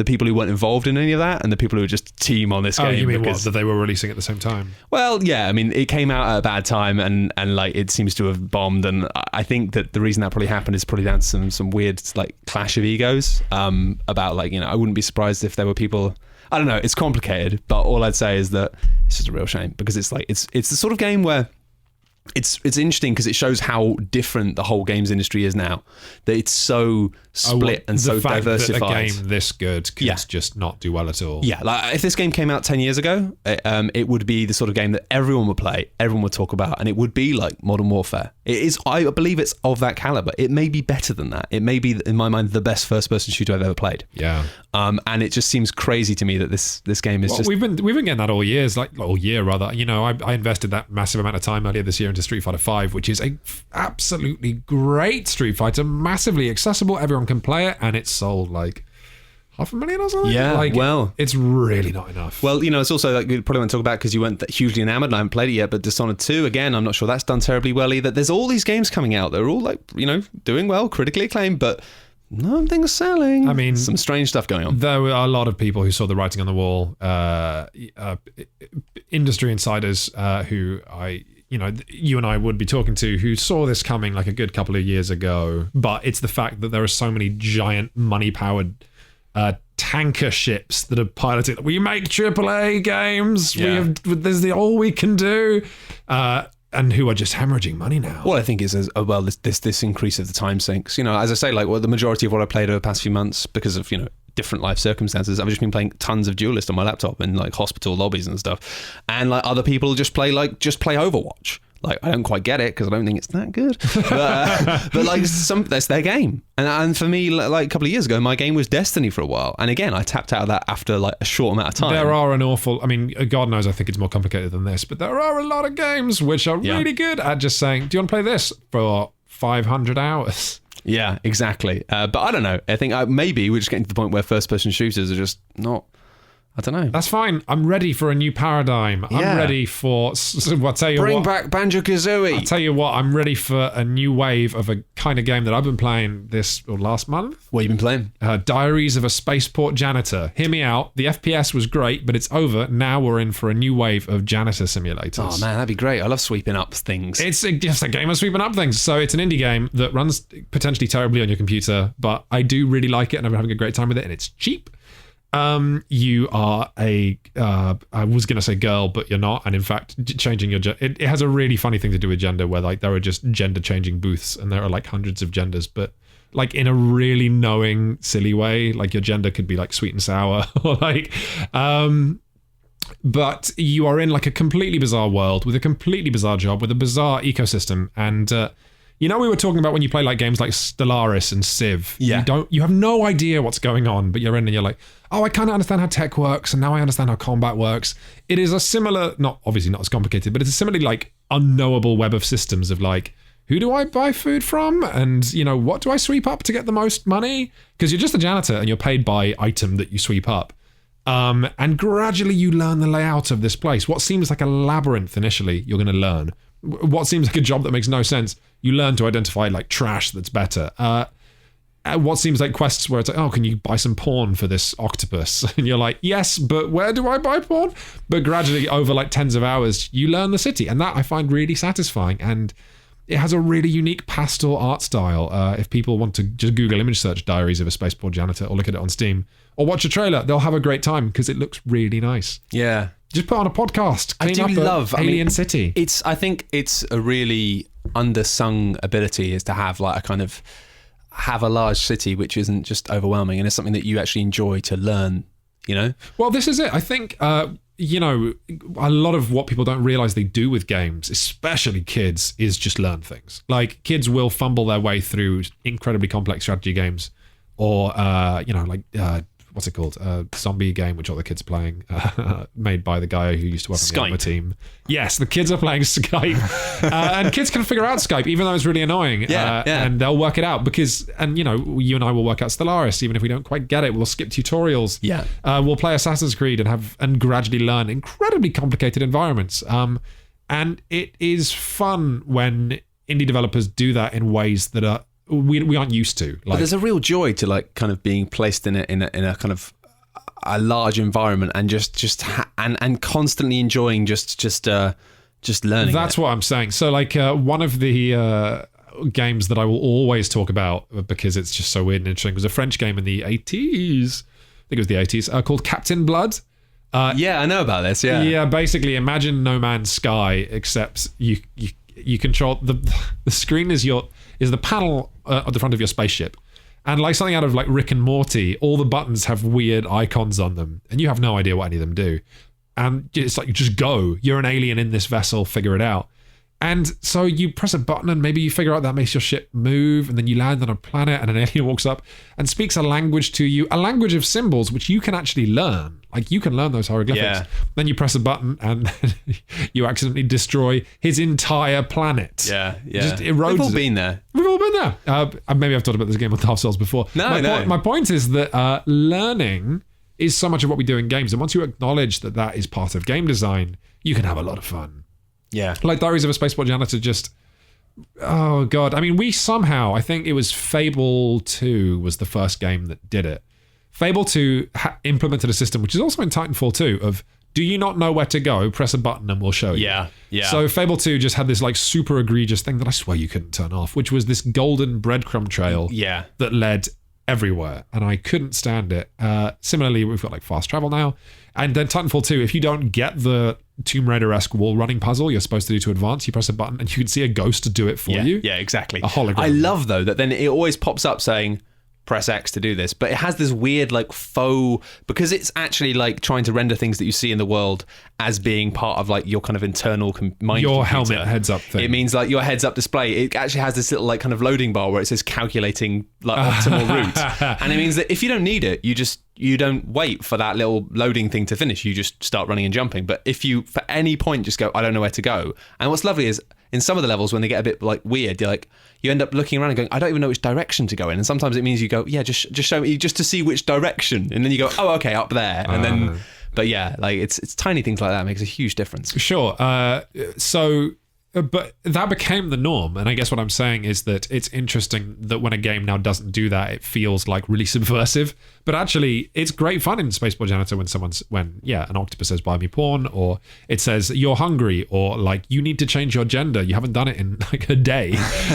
people who weren't involved in any of that and the people who were just team on this game. Oh, you mean what? That they were releasing at the same time? Well, yeah, I mean, it came out at a bad time and like it seems to have bombed, and I think that the reason that probably happened is probably down to some weird like clash of egos about like, I wouldn't be surprised if there were people, I don't know, it's complicated, but all I'd say is that it's just a real shame because it's like it's the sort of game where it's interesting because it shows how different the whole games industry is now. That it's so split and so diversified. That a game this good could just not do well at all. Yeah, like if this game came out 10 years ago, it would be the sort of game that everyone would play, everyone would talk about, and it would be like Modern Warfare. It is, I believe it's of that caliber. It may be better than that. It may be, in my mind, the best first-person shooter I've ever played. Yeah. And it just seems crazy to me that this game is just... We've been getting that all year, rather. I invested that massive amount of time earlier this year into Street Fighter 5, which is a absolutely great Street Fighter, massively accessible, everyone can play it, and it's sold like 500,000 or something. Yeah, it's really not enough. Well, it's also like we probably want to talk about because you weren't that hugely enamored and I haven't played it yet, but Dishonored 2, again, I'm not sure that's done terribly well either. There's all these games coming out, they're all like, doing well, critically acclaimed, but nothing's selling. I mean, some strange stuff going on. There were a lot of people who saw the writing on the wall, industry insiders who you and I would be talking to, who saw this coming like a good couple of years ago. But it's the fact that there are so many giant money-powered tanker ships that are piloted. We make AAA games. This is all we can do. And who are just hemorrhaging money now. Well, I think it's this increase of the time sinks. As I say, the majority of what I played over the past few months, because of different life circumstances, I've just been playing tons of Duelyst on my laptop in hospital lobbies and stuff, and other people just play Overwatch. I don't quite get it because I don't think it's that good, but that's their game. And for me, a couple of years ago, my game was Destiny for a while, and again, I tapped out of that after a short amount of time. There are God knows, I think it's more complicated than this, but there are a lot of games which are really good at just saying, do you want to play this for 500 hours? Yeah, exactly. But I don't know. I think maybe we're just getting to the point where first-person shooters are just not. I don't know. That's fine. I'm ready for a new paradigm. Yeah. I'm ready for... I'll tell you Bring back Banjo-Kazooie. I'll tell you what, I'm ready for a new wave of a kind of game that I've been playing last month. What have you been playing? Diaries of a Spaceport Janitor. Hear me out. The FPS was great, but it's over. Now we're in for a new wave of janitor simulators. Oh, man, that'd be great. I love sweeping up things. It's just a game of sweeping up things. So it's an indie game that runs potentially terribly on your computer, but I do really like it, and I've been having a great time with it, and it's cheap. You are I was going to say girl, but you're not. And in fact, changing your gender, it has a really funny thing to do with gender, where there are just gender changing booths, and there are hundreds of genders, but in a really knowing, silly way. Your gender could be sweet and sour, or but you are in a completely bizarre world with a completely bizarre job with a bizarre ecosystem. And we were talking about when you play games like Stellaris and Civ. Yeah. You have no idea what's going on, but you're in and you're oh, I kind of understand how tech works, and now I understand how combat works. It is a similar, obviously not as complicated, but it's a similarly unknowable web of systems of who do I buy food from? And, what do I sweep up to get the most money? Because you're just a janitor and you're paid by item that you sweep up. And gradually you learn the layout of this place. What seems like a labyrinth initially, you're going to learn. What seems like a job that makes no sense, you learn to identify trash that's better. What seems like quests where it's oh, can you buy some porn for this octopus? And you're yes, but where do I buy porn? But gradually over tens of hours, you learn the city. And that I find really satisfying. And it has a really unique pastel art style. If people want to just Google image search Diaries of a Spaceport Janitor, or look at it on Steam, or watch a trailer, they'll have a great time because it looks really nice. Yeah. Just put on a podcast. Clean up Alien City. I think it's a really undersung ability is to have have a large city which isn't just overwhelming, and it's something that you actually enjoy to learn. Well, this is it. I think a lot of what people don't realize they do with games, especially kids, is just learn things. Kids will fumble their way through incredibly complex strategy games, or what's it called? Zombie game, which all the kids are playing, made by the guy who used to work on the Armour team. Yes, the kids are playing Skype, and kids can figure out Skype, even though it's really annoying. And they'll work it out because, you and I will work out Stellaris, even if we don't quite get it. We'll skip tutorials. Yeah, we'll play Assassin's Creed and gradually learn incredibly complicated environments. And it is fun when indie developers do that in ways that are we aren't used to. But there's a real joy to kind of being placed in a kind of a large environment and and constantly enjoying just learning. That's what I'm saying. So one of the games that I will always talk about because it's just so weird and interesting was a French game in the 80s. I think it was the 80s called Captain Blood. Yeah, I know about this. Yeah. Yeah, basically imagine No Man's Sky, except you control the screen is the panel at the front of your spaceship, and something out of Rick and Morty, all the buttons have weird icons on them, and you have no idea what any of them do, and it's just go. You're an alien in this vessel, figure it out. And so you press a button and maybe you figure out that makes your ship move, and then you land on a planet and an alien walks up and speaks a language to you, a language of symbols which you can actually learn. You can learn those hieroglyphics. Yeah. Then you press a button and you accidentally destroy his entire planet. Yeah. Just erodes We've all been there. We've all been there. Maybe I've talked about this game on Dark Souls before. My point is that learning is so much of what we do in games, and once you acknowledge that is part of game design, you can have a lot of fun. Yeah. Diaries of a Spaceport Janitor oh God. I mean, I think it was Fable 2 was the first game that did it. Fable 2 implemented a system, which is also in Titanfall 2, of do you not know where to go? Press a button and we'll show you. Yeah. So Fable 2 just had this super egregious thing that I swear you couldn't turn off, which was this golden breadcrumb trail that led everywhere, and I couldn't stand it. Similarly, we've got like fast travel now, and then Titanfall 2, if you don't get the Tomb Raider-esque wall running puzzle you're supposed to do to advance, you press a button and you can see a ghost do it for you. Yeah, exactly. A hologram. I love, though, that then it always pops up saying, press X to do this, but it has this weird like faux, because it's actually like trying to render things that you see in the world as being part of like your kind of internal mind. Your computer. helmet heads up thing. It means like your heads up display, it actually has this little like kind of loading bar where it says calculating like optimal route, and it means that if you don't need it, you don't wait for that little loading thing to finish, you just start running and jumping. But if you for any point just go, I don't know where to go, and what's lovely is in some of the levels when they get a bit like weird, you end up looking around and going, I don't even know which direction to go in. And sometimes it means you go, yeah, just show me, just to see which direction. And then you go, oh, okay, up there. And then, but yeah, like it's tiny things like that makes a huge difference. Sure. But that became the norm. And I guess what I'm saying is that it's interesting that when a game now doesn't do that, it feels like really subversive. But actually, it's great fun in Spaceball Janitor when an octopus says, buy me porn, or it says, you're hungry, or like, you need to change your gender. You haven't done it in like a day.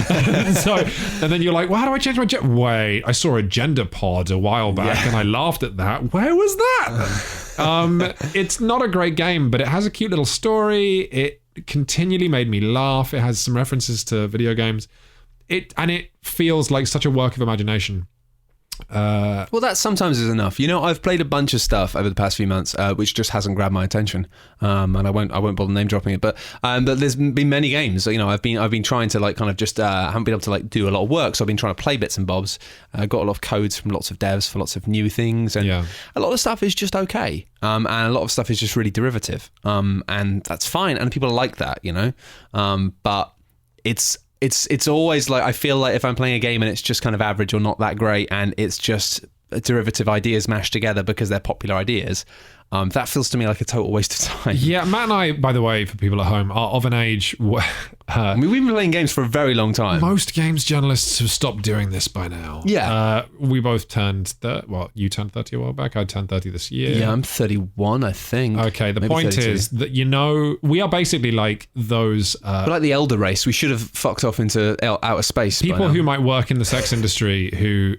And then you're like, well, how do I change my gender? Wait, I saw a gender pod a while back and I laughed at that. Where was that? It's not a great game, but it has a cute little story. It continually made me laugh. It has some references to video games. It feels like such a work of imagination. Well, that sometimes is enough. I've played a bunch of stuff over the past few months, which just hasn't grabbed my attention. And I won't bother name dropping it. But there's been many games. I've been trying to like kind of just haven't been able to like do a lot of work. So I've been trying to play bits and bobs. Got a lot of codes from lots of devs for lots of new things, and a lot of stuff is just okay. And a lot of stuff is just really derivative. And that's fine. And people like that, but it's always like, I feel like if I'm playing a game and it's just kind of average or not that great, and it's just derivative ideas mashed together because they're popular ideas, that feels to me like a total waste of time. Yeah, Matt and I, by the way, for people at home, are of an age where... we've been playing games for a very long time. Most games journalists have stopped doing this by now. Yeah. We both turned... you turned 30 a while back. I turned 30 this year. Yeah, I'm 31, I think. Okay, the Maybe point 32. is that, we are basically like those... We're like the elder race. We should have fucked off into outer space. People who might work in the sex industry who...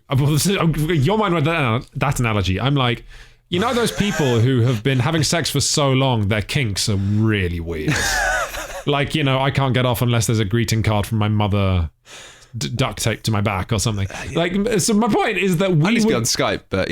Your mind read that analogy. I'm like... those people who have been having sex for so long, their kinks are really weird. Like, I can't get off unless there's a greeting card from my mother duct taped to my back or something. Like, so my point is that we would be on Skype, but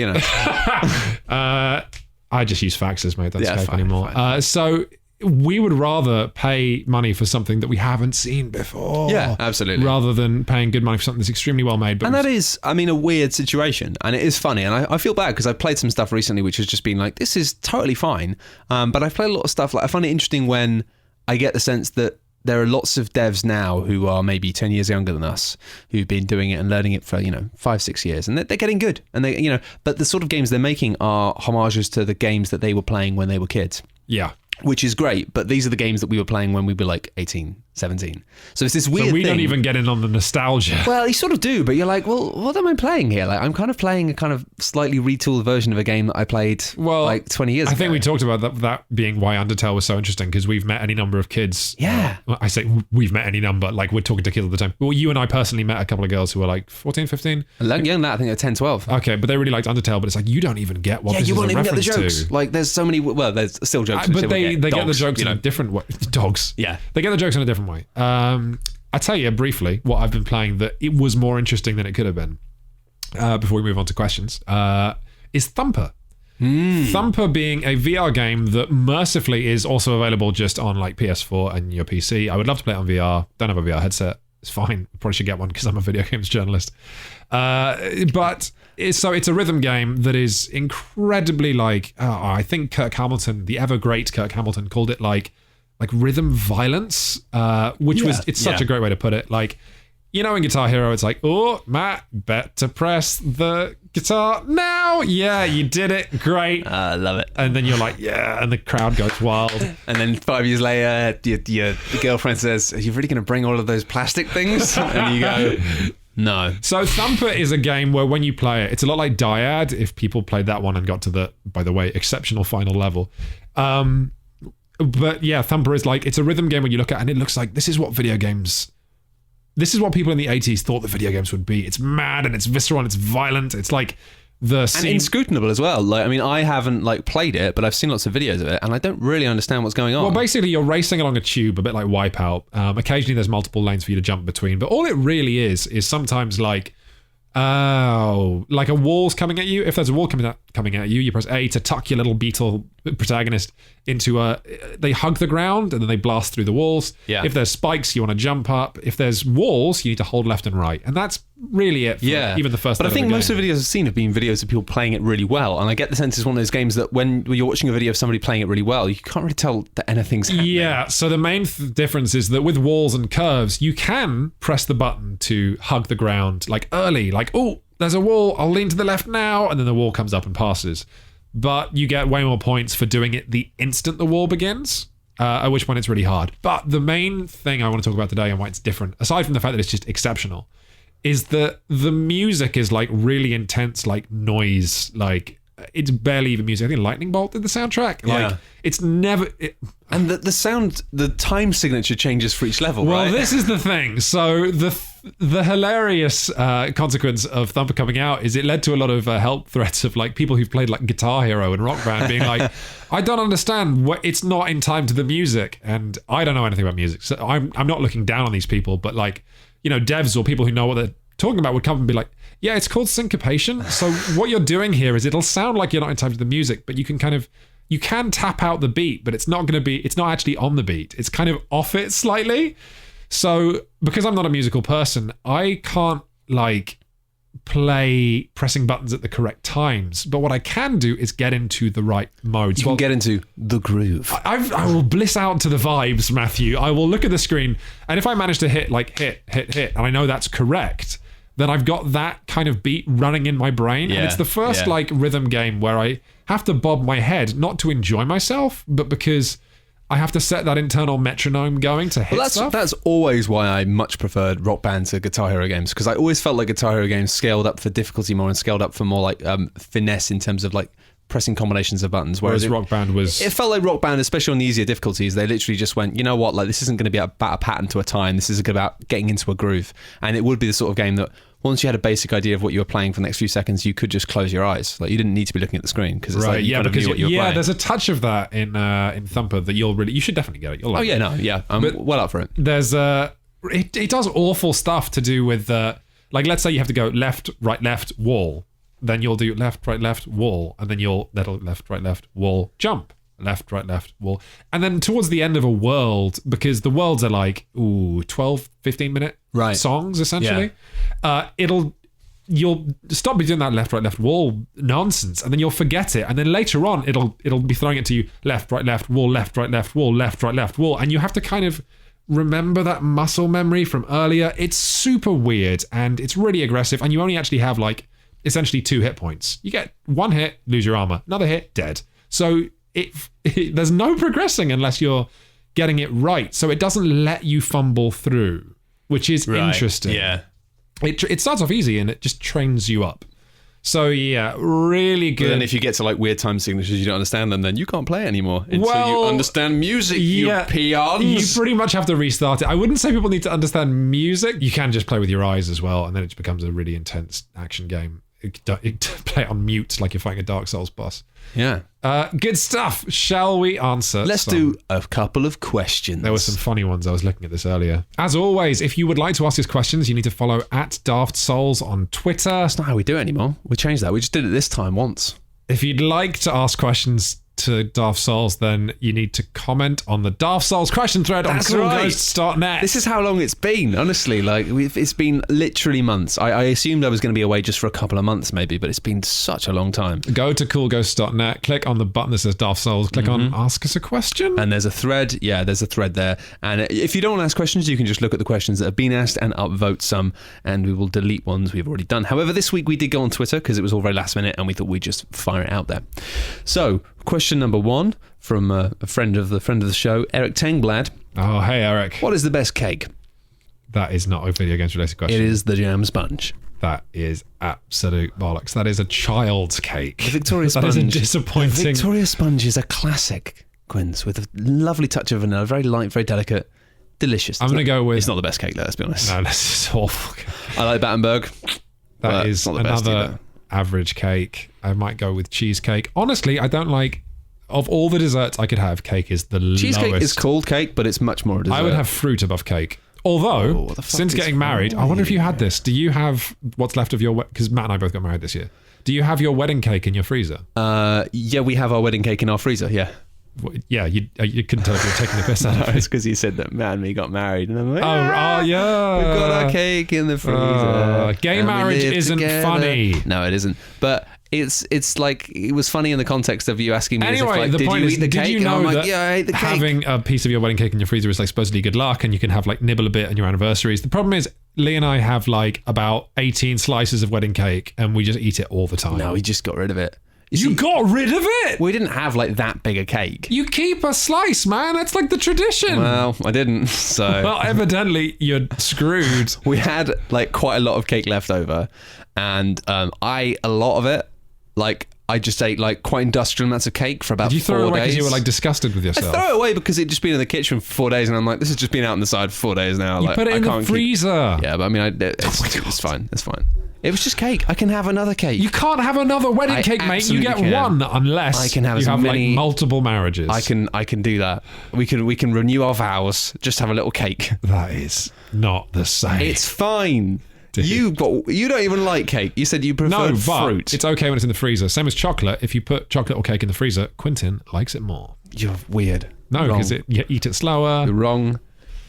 I just use faxes, mate. Don't Skype fine, anymore. Fine. So we would rather pay money for something that we haven't seen before. Yeah, absolutely. Rather than paying good money for something that's extremely well made. But and that is, a weird situation. And it is funny. And I feel bad because I've played some stuff recently which has just been like, this is totally fine. But I've played a lot of stuff. Like, I find it interesting when I get the sense that there are lots of devs now who are maybe 10 years younger than us, who've been doing it and learning it for, 5-6 years. And they're getting good. And they, but the sort of games they're making are homages to the games that they were playing when they were kids. Yeah. Which is great, but these are the games that we were playing when we were like 18, 17. So it's this weird thing. So we don't even get in on the nostalgia. Well, you sort of do, but you're like, well, what am I playing here? Like, I'm kind of playing a kind of slightly retooled version of a game that I played like 20 years ago. I think we talked about that being why Undertale was so interesting, because we've met any number of kids. Yeah. I say we've met any number, like we're talking to kids all the time. Well, you and I personally met a couple of girls who were like 14, 15. Young than that, I think they're 10, 12. Okay, but they really liked Undertale, but it's like, you don't even get what this you is won't a even get the reference jokes. to. Like, there's so many, well, there's still jokes. But they get the jokes in a different way. Dogs. Yeah. They get the jokes in a different way. I tell you briefly what I've been playing that it was more interesting than it could have been, before we move on to questions, is Thumper. Thumper being a VR game that mercifully is also available just on like PS4 and your PC. I would love to play it on VR. Don't have a VR headset. It's fine. Probably should get one because I'm a video games journalist. But it's a rhythm game that is incredibly like, I think Kirk Hamilton, the ever great Kirk Hamilton, called it like rhythm violence, which it's such a great way to put it. Like, in Guitar Hero, it's like, oh, Matt, better press the guitar now. Yeah, you did it. Great. I love it. And then you're like, yeah, and the crowd goes wild. And then 5 years later, your girlfriend says, are you really going to bring all of those plastic things? And you go, no. So Thumper is a game where when you play it, it's a lot like Dyad, if people played that one and got to the, by the way, exceptional final level. But yeah, Thumper is like, it's a rhythm game when you look at it and it looks like this is what video games this is what people in the 80s thought the video games would be. It's mad and it's visceral and it's violent. It's like the and inscrutable as well. Like, I mean, I haven't like played it, but I've seen lots of videos of it, and I don't really understand what's going on. Well, basically, you're racing along a tube, a bit like Wipeout. Occasionally, there's multiple lanes for you to jump between, but all it really is sometimes like a wall's coming at you. If there's a wall coming at you, you press A to tuck your little beetle protagonist into they hug the ground and then they blast through the walls. Yeah. If there's spikes, you want to jump up. If there's walls, you need to hold left and right. And that's really it for even the first But I think of the most game. of the videos I've seen have been videos of people playing it really well. And I get the sense it's one of those games that when you're watching a video of somebody playing it really well, you can't really tell that anything's happening. Yeah, so the main difference is that with walls and curves, you can press the button to hug the ground like early, like, oh, there's a wall, I'll lean to the left now, and then the wall comes up and passes. But you get way more points for doing it the instant the wall begins, at which point it's really hard. But the main thing I want to talk about today and why it's different, aside from the fact that it's just exceptional, is that the music is like really intense, like noise, like it's barely even music. I think Lightning Bolt did the soundtrack. Like it's never... And the sound, the time signature changes for each level, well, right? this is the thing. So the hilarious consequence of Thumper coming out is it led to a lot of help threats of like people who've played like Guitar Hero and Rock Band being like, I don't understand, it's not in time to the music. And I don't know anything about music, so I'm not looking down on these people, but like, you know, devs or people who know what they're talking about would come and be like, yeah, it's called syncopation. So what you're doing here is it'll sound like you're not in time to the music, but you can tap out the beat, but it's not actually on the beat. It's kind of off it slightly. So because I'm not a musical person, I can't like play pressing buttons at the correct times. But what I can do is get into the right modes. You can get into the groove. I will bliss out to the vibes, Matthew. I will look at the screen, and if I manage to hit, and I know that's correct, then I've got that kind of beat running in my brain. And it's the first like rhythm game where I have to bob my head, not to enjoy myself, but because I have to set that internal metronome going to hit stuff. That's always why I much preferred Rock Band to Guitar Hero games, because I always felt like Guitar Hero games scaled up for difficulty more and scaled up for more like finesse in terms of like pressing combinations of buttons. Whereas Rock Band was... It felt like Rock Band, especially on the easier difficulties, they literally just went, you know what, like this isn't going to be about a pattern to a time, this is about getting into a groove. And it would be the sort of game that once you had a basic idea of what you were playing for the next few seconds, you could just close your eyes. Like you didn't need to be looking at the screen because it's like you kind of knew what you were playing. There's a touch of that in Thumper that you should definitely get it. You'll like I'm well up for it. There's it does awful stuff to do with like let's say you have to go left, right, left, wall. Then you'll do left, right, left, wall, and then that'll left, right, left, wall, jump. Left, right, left, wall. And then towards the end of a world, because the worlds are like 12, 15 minute songs essentially, you'll stop doing that left, right, left, wall nonsense, and then you'll forget it. And then later on it'll be throwing it to you left, right, left, wall, left, right, left, wall, left, right, left, wall. And you have to kind of remember that muscle memory from earlier. It's super weird and it's really aggressive, and you only actually have like essentially 2 hit points. You get 1 hit, lose your armor, another hit, dead. So there's no progressing unless you're getting it right. So it doesn't let you fumble through, which is interesting. Yeah. It starts off easy and it just trains you up. So yeah, really good. But then if you get to like weird time signatures, you don't understand them, then you can't play it anymore until you understand music, you peons. You pretty much have to restart it. I wouldn't say people need to understand music. You can just play with your eyes as well, and then it becomes a really intense action game. Play it on mute like you're fighting a Dark Souls boss. Yeah. Good stuff. Shall we answer? Let's do a couple of questions. There were some funny ones. I was looking at this earlier. As always, if you would like to ask us questions, you need to follow @DaftSouls on Twitter. That's not how we do it anymore. We changed that. We just did it this time once. If you'd like to ask questions to Daft Souls, then you need to comment on the Daft Souls question thread on coolghosts.net. This is how long it's been, honestly. Like it's been literally months. I assumed I was going to be away just for a couple of months maybe, but it's been such a long time. Go to coolghosts.net, click on the button that says Daft Souls, click on Ask Us a Question. And there's a thread. Yeah, there's a thread there. And if you don't want to ask questions, you can just look at the questions that have been asked and upvote some, and we will delete ones we've already done. However, this week we did go on Twitter because it was all very last minute and we thought we'd just fire it out there. So, question number 1 from a friend of the show, Eric Tengblad. Oh, hey, Eric. What is the best cake? That is not a video games related question. It is the jam sponge. That is absolute bollocks. That is a child's cake. The Victoria sponge. That is disappointing. The Victoria sponge is a classic, Quinns, with a lovely touch of vanilla, very light, very delicate. delicious. I'm going to go with... It's not the best cake, though, let's be honest. No, this is awful. I like Battenberg. That is not the best another either. average cake. I might go with cheesecake. Honestly, I don't like... Of all the desserts I could have, cake is the Cheesecake lowest. is called cake, but it's much more a dessert. I would have fruit above cake. Although, what the fuck since is getting married, I wonder if you had this. Do you have what's left of your... Because Matt and I both got married this year. Do you have your wedding cake in your freezer? Yeah, we have our wedding cake in our freezer, yeah. Yeah, you couldn't tell if you were taking the piss out of it. It's because you said that Matt and me got married. And I'm like, Oh, yeah. we've got our cake in the freezer. Gay and we marriage live isn't together. funny. No, it isn't. But it's like, it was funny in the context of you asking me as if, Anyway, like, the did point you is, eat the did cake? you And know I'm like, that yeah, I ate the cake. having a piece of your wedding cake in your freezer is like supposedly good luck, and you can have like nibble a bit on your anniversaries? The problem is, Lee and I have like about 18 slices of wedding cake, and we just eat it all the time. No, we just got rid of it. You got rid of it? We didn't have like that big a cake. You keep a slice, man. That's like the tradition. Well, I didn't. So Well, evidently you're screwed. we had like quite a lot of cake left over, and I ate a lot of it. Like I just ate like quite industrial amounts of cake for about 4 Did days. you throw it away because you were like disgusted with I yourself? throw it away because it'd just been in the kitchen for 4 days, and I'm like, this has just been out on the side for 4 days now. You like, put it I in the can't freezer. Yeah, but I mean, it's fine. It's fine. It was just cake. I can have another cake. You can't have another wedding I cake, mate. You absolutely get can. one unless I can have you as have many- like multiple marriages. I can do that. We can renew our vows. Just have a little cake. That is not the same. It's fine. Dude. You don't even like cake. You said you preferred no, but fruit. it's okay when it's in the freezer. Same as chocolate. If you put chocolate or cake in the freezer, Quentin likes it more. You're weird. No, Wrong. because you eat it slower. You're wrong.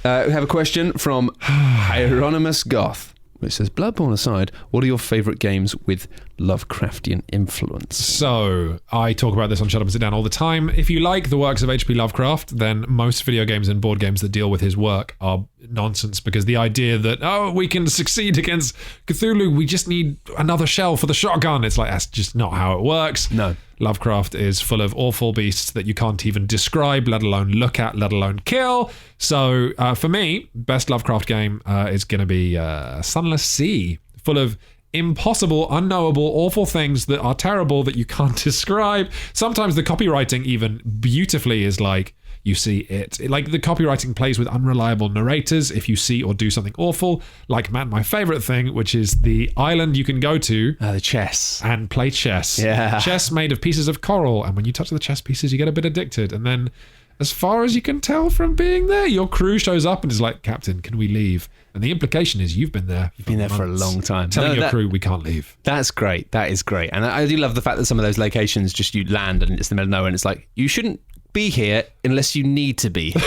We have a question from Hieronymus Goth, which says, Bloodborne aside, what are your favourite games with Lovecraftian influence? So, I talk about this on Shut Up and Sit Down all the time. If you like the works of H.P. Lovecraft, then most video games and board games that deal with his work are nonsense, because the idea that, oh, we can succeed against Cthulhu, we just need another shell for the shotgun. It's like, that's just not how it works. No. Lovecraft is full of awful beasts that you can't even describe, let alone look at, let alone kill. So, for me, best Lovecraft game is going to be Sunless Sea, full of impossible, unknowable, awful things that are terrible that you can't describe. Sometimes the copywriting even beautifully is like, you see it. Like the copywriting plays with unreliable narrators if you see or do something awful. Like, Matt, my favorite thing, which is the island you can go to The chess. and play chess. Yeah. Chess made of pieces of coral, and when you touch the chess pieces, you get a bit addicted. And then, as far as you can tell from being there, your crew shows up and is like, Captain, can we leave? And the implication is you've been there. Been there for a long time. Telling No, your that- crew we can't leave. That's great. That is great. And I do love the fact that some of those locations, just you land and it's the middle of nowhere, and it's like, you shouldn't be here unless you need to be here.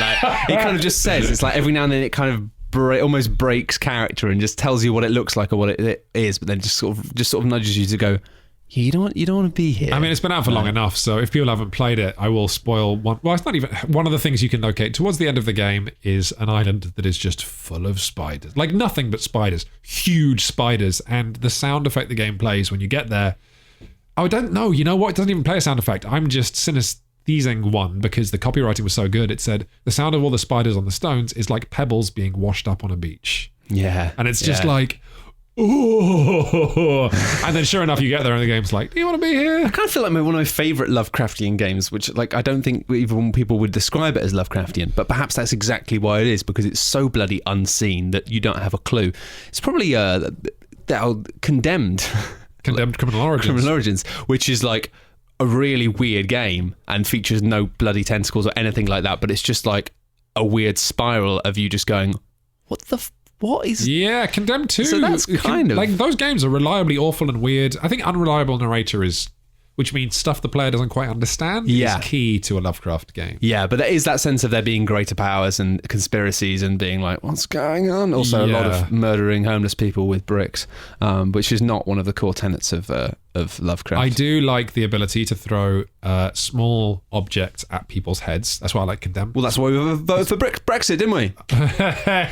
Like, it kind of just says, it's like every now and then it kind of almost breaks character and just tells you what it looks like or what it is, but then just sort of nudges you to go, yeah, you don't want to be here. I mean, it's been out for long enough, so if people haven't played it, I will spoil one. Well, it's not even one of the things you can locate towards the end of the game is an island that is just full of spiders, like nothing but spiders, huge spiders, and the sound effect the game plays when you get there. I don't know. You know what? It doesn't even play a sound effect. I'm just synesthesing one because the copywriting was so good. It said the sound of all the spiders on the stones is like pebbles being washed up on a beach, yeah. and it's just like. Ooh. And then sure enough you get there and the game's like, do you want to be here? I kind of feel like one of my favourite Lovecraftian games, which like I don't think even people would describe it as Lovecraftian, but perhaps that's exactly why it is, because it's so bloody unseen that you don't have a clue. It's probably Condemned Criminal Origins. Criminal Origins, which is like a really weird game and features no bloody tentacles or anything like that, but it's just like a weird spiral of you just going, what is... Yeah, Condemned 2. So that's kind of... like those games are reliably awful and weird. I think unreliable narrator is, which means stuff the player doesn't quite understand, Yeah. is key to a Lovecraft game. Yeah, but there is that sense of there being greater powers and conspiracies and being like, what's going on? Also, a lot Yeah. of murdering homeless people with bricks, which is not one of the core tenets of Lovecraft. I do like the ability to throw small objects at people's heads. That's why I like Condemned. Well, that's why we voted for Brexit, didn't we?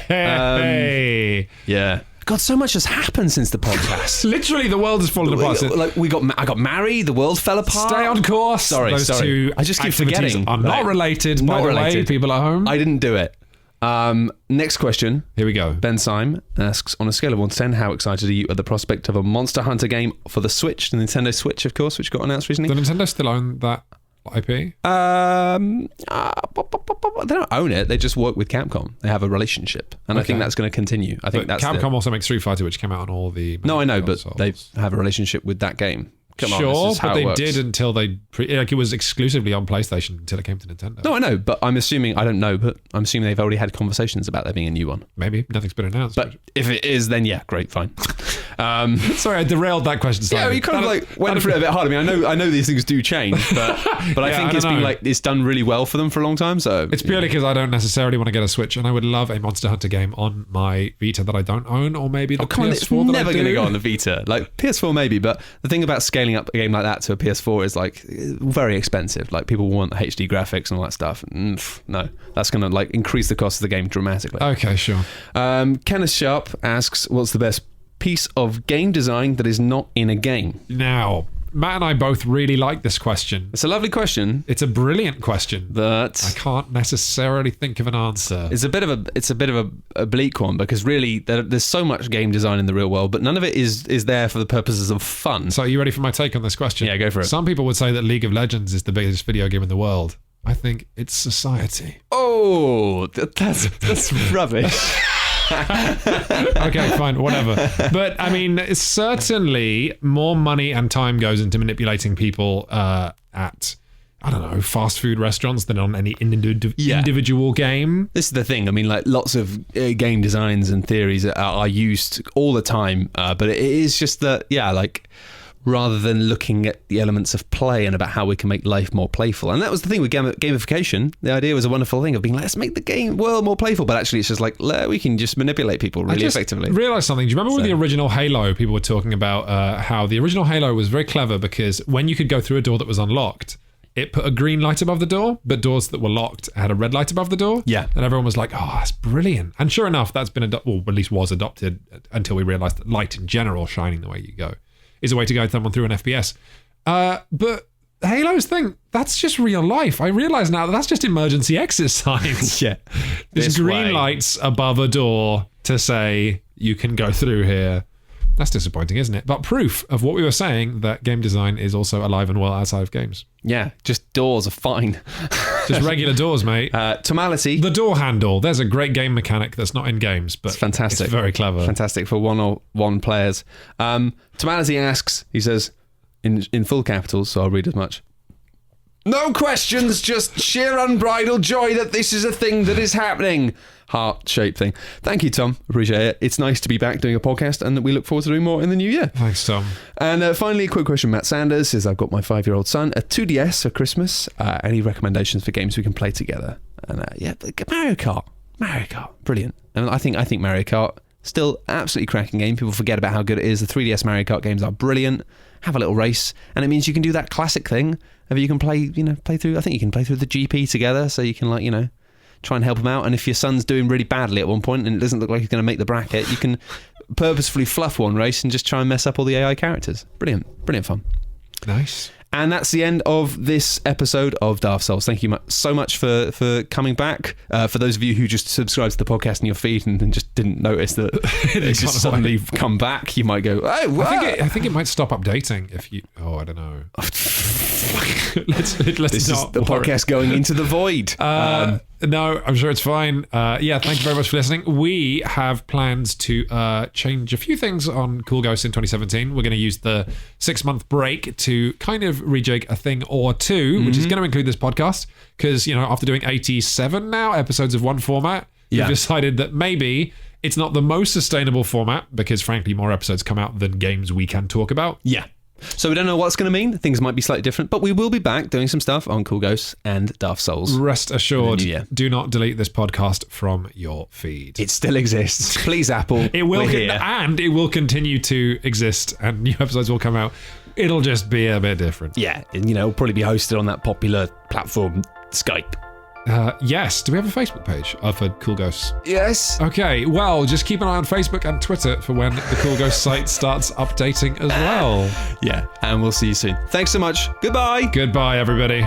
Hey. Yeah. God, so much has happened since the podcast. Literally, the world has fallen apart. Like I got married, the world fell apart. Stay on course. Sorry. Those two I just keep activities forgetting. are not related, by Not the related. way, people at home. I didn't do it. Next question. Here we go. Ben Syme asks, on a scale of 1 to 10, how excited are you at the prospect of a Monster Hunter game for the Switch, the Nintendo Switch, of course, which got announced recently? Does Nintendo still own that? IP? They don't own it. They just work with Capcom. They have a relationship, and I think that's going to continue. I think that's Capcom also makes Street Fighter, which came out on all the. No, I know, but they have a relationship with that game. Come on, sure, this is how but they it works. did until it was exclusively on PlayStation until it came to Nintendo. No, I know, but I'm assuming I don't know, but I'm assuming they've already had conversations about there being a new one. Maybe nothing's been announced. But if it is, then yeah, great, fine. Sorry, I derailed that question slightly. Yeah, you kind of went through it a bit hard. I mean, I know these things do change, but I think it's been it's done really well for them for a long time. So it's purely because I don't necessarily want to get a Switch, and I would love a Monster Hunter game on my Vita that I don't own, or maybe the PS4 it's that I do. never going to go on the Vita. Like PS4 maybe, but the thing about scaling up a game like that to a PS4 is like very expensive. Like people want HD graphics and all that stuff. No, that's going to increase the cost of the game dramatically. Okay, sure. Kenneth Sharp asks, what's the best piece of game design that is not in a game? Now, Matt and I both really like this question. It's a lovely question. It's a brilliant question, but I can't necessarily think of an answer. It's a bit of a bleak one, because really there's so much game design in the real world, but none of it is there for the purposes of fun. So are you ready for my take on this question? Yeah, go for it. Some people would say that League of Legends is the biggest video game in the world. I think it's society. Oh, that's rubbish. Okay, fine, whatever. But I mean, certainly more money and time goes into manipulating people at, I don't know, fast food restaurants than on any individual game. This is the thing. I mean, lots of game designs and theories are used all the time, but it is just that, rather than looking at the elements of play and about how we can make life more playful. And that was the thing with gamification. The idea was a wonderful thing of being let's make the game world more playful, but actually it's just we can just manipulate people really effectively. I realised something. Do you remember with the original Halo, people were talking about how the original Halo was very clever because when you could go through a door that was unlocked, it put a green light above the door, but doors that were locked had a red light above the door. Yeah. And everyone was like, oh, that's brilliant. And sure enough, that's been at least was adopted until we realised that light in general, shining the way you go, is a way to guide someone through an FPS. But Halo's thing, that's just real life. I realise now that's just emergency exit signs. Yeah. There's green lights above a door to say you can go through here. That's disappointing, isn't it? But proof of what we were saying, that game design is also alive and well outside of games. Yeah, just doors are fine. Just regular doors, mate. Tonality. The door handle. There's a great game mechanic that's not in games, but it's fantastic. It's very clever. Fantastic for one-on-one players. Tonality asks, he says, in full capitals, so I'll read as much. No questions, just sheer unbridled joy that this is a thing that is happening. Heart-shaped thing. Thank you, Tom. Appreciate it. It's nice to be back doing a podcast, and we look forward to doing more in the new year. Thanks, Tom. And finally, a quick question. Matt Sanders says, I've got my 5-year-old son a 2DS for Christmas. Any recommendations for games we can play together? And Mario Kart. Mario Kart. Brilliant. And I think Mario Kart, still absolutely cracking game. People forget about how good it is. The 3DS Mario Kart games are brilliant. Have a little race. And it means you can do that classic thing of you can play through, I think you can play through the GP together, so you can try and help him out. And if your son's doing really badly at one point and it doesn't look like he's going to make the bracket, you can purposefully fluff one race and just try and mess up all the AI characters. Brilliant fun. Nice. And that's the end of this episode of Dark Souls. Thank you so much for coming back. For those of you who just subscribed to the podcast in your feed and just didn't notice that it's just suddenly come back, you might go, oh, wow. I think it might stop updating if you... Oh, I don't know. let's this not is the podcast going into the void. No, I'm sure it's fine. Thank you very much for listening. We have plans to change a few things on Cool Ghosts in 2017. We're going to use the 6-month break to kind of rejig a thing or two, which is going to include this podcast, because, after doing 87 now episodes of one format, we've decided that maybe it's not the most sustainable format, because frankly, more episodes come out than games we can talk about. Yeah. So we don't know what it's going to mean. Things might be slightly different, but we will be back doing some stuff on Cool Ghosts and Dark Souls. Rest assured, do not delete this podcast from your feed. It still exists. Please, Apple. It will, and it will continue to exist, and new episodes will come out. It'll just be a bit different. Yeah, and it'll probably be hosted on that popular platform, Skype. Yes. Do we have a Facebook page for Cool Ghosts? Yes. Okay, well, just keep an eye on Facebook and Twitter for when the Cool Ghosts site starts updating as well. Yeah, and we'll see you soon. Thanks so much. Goodbye. Goodbye, everybody.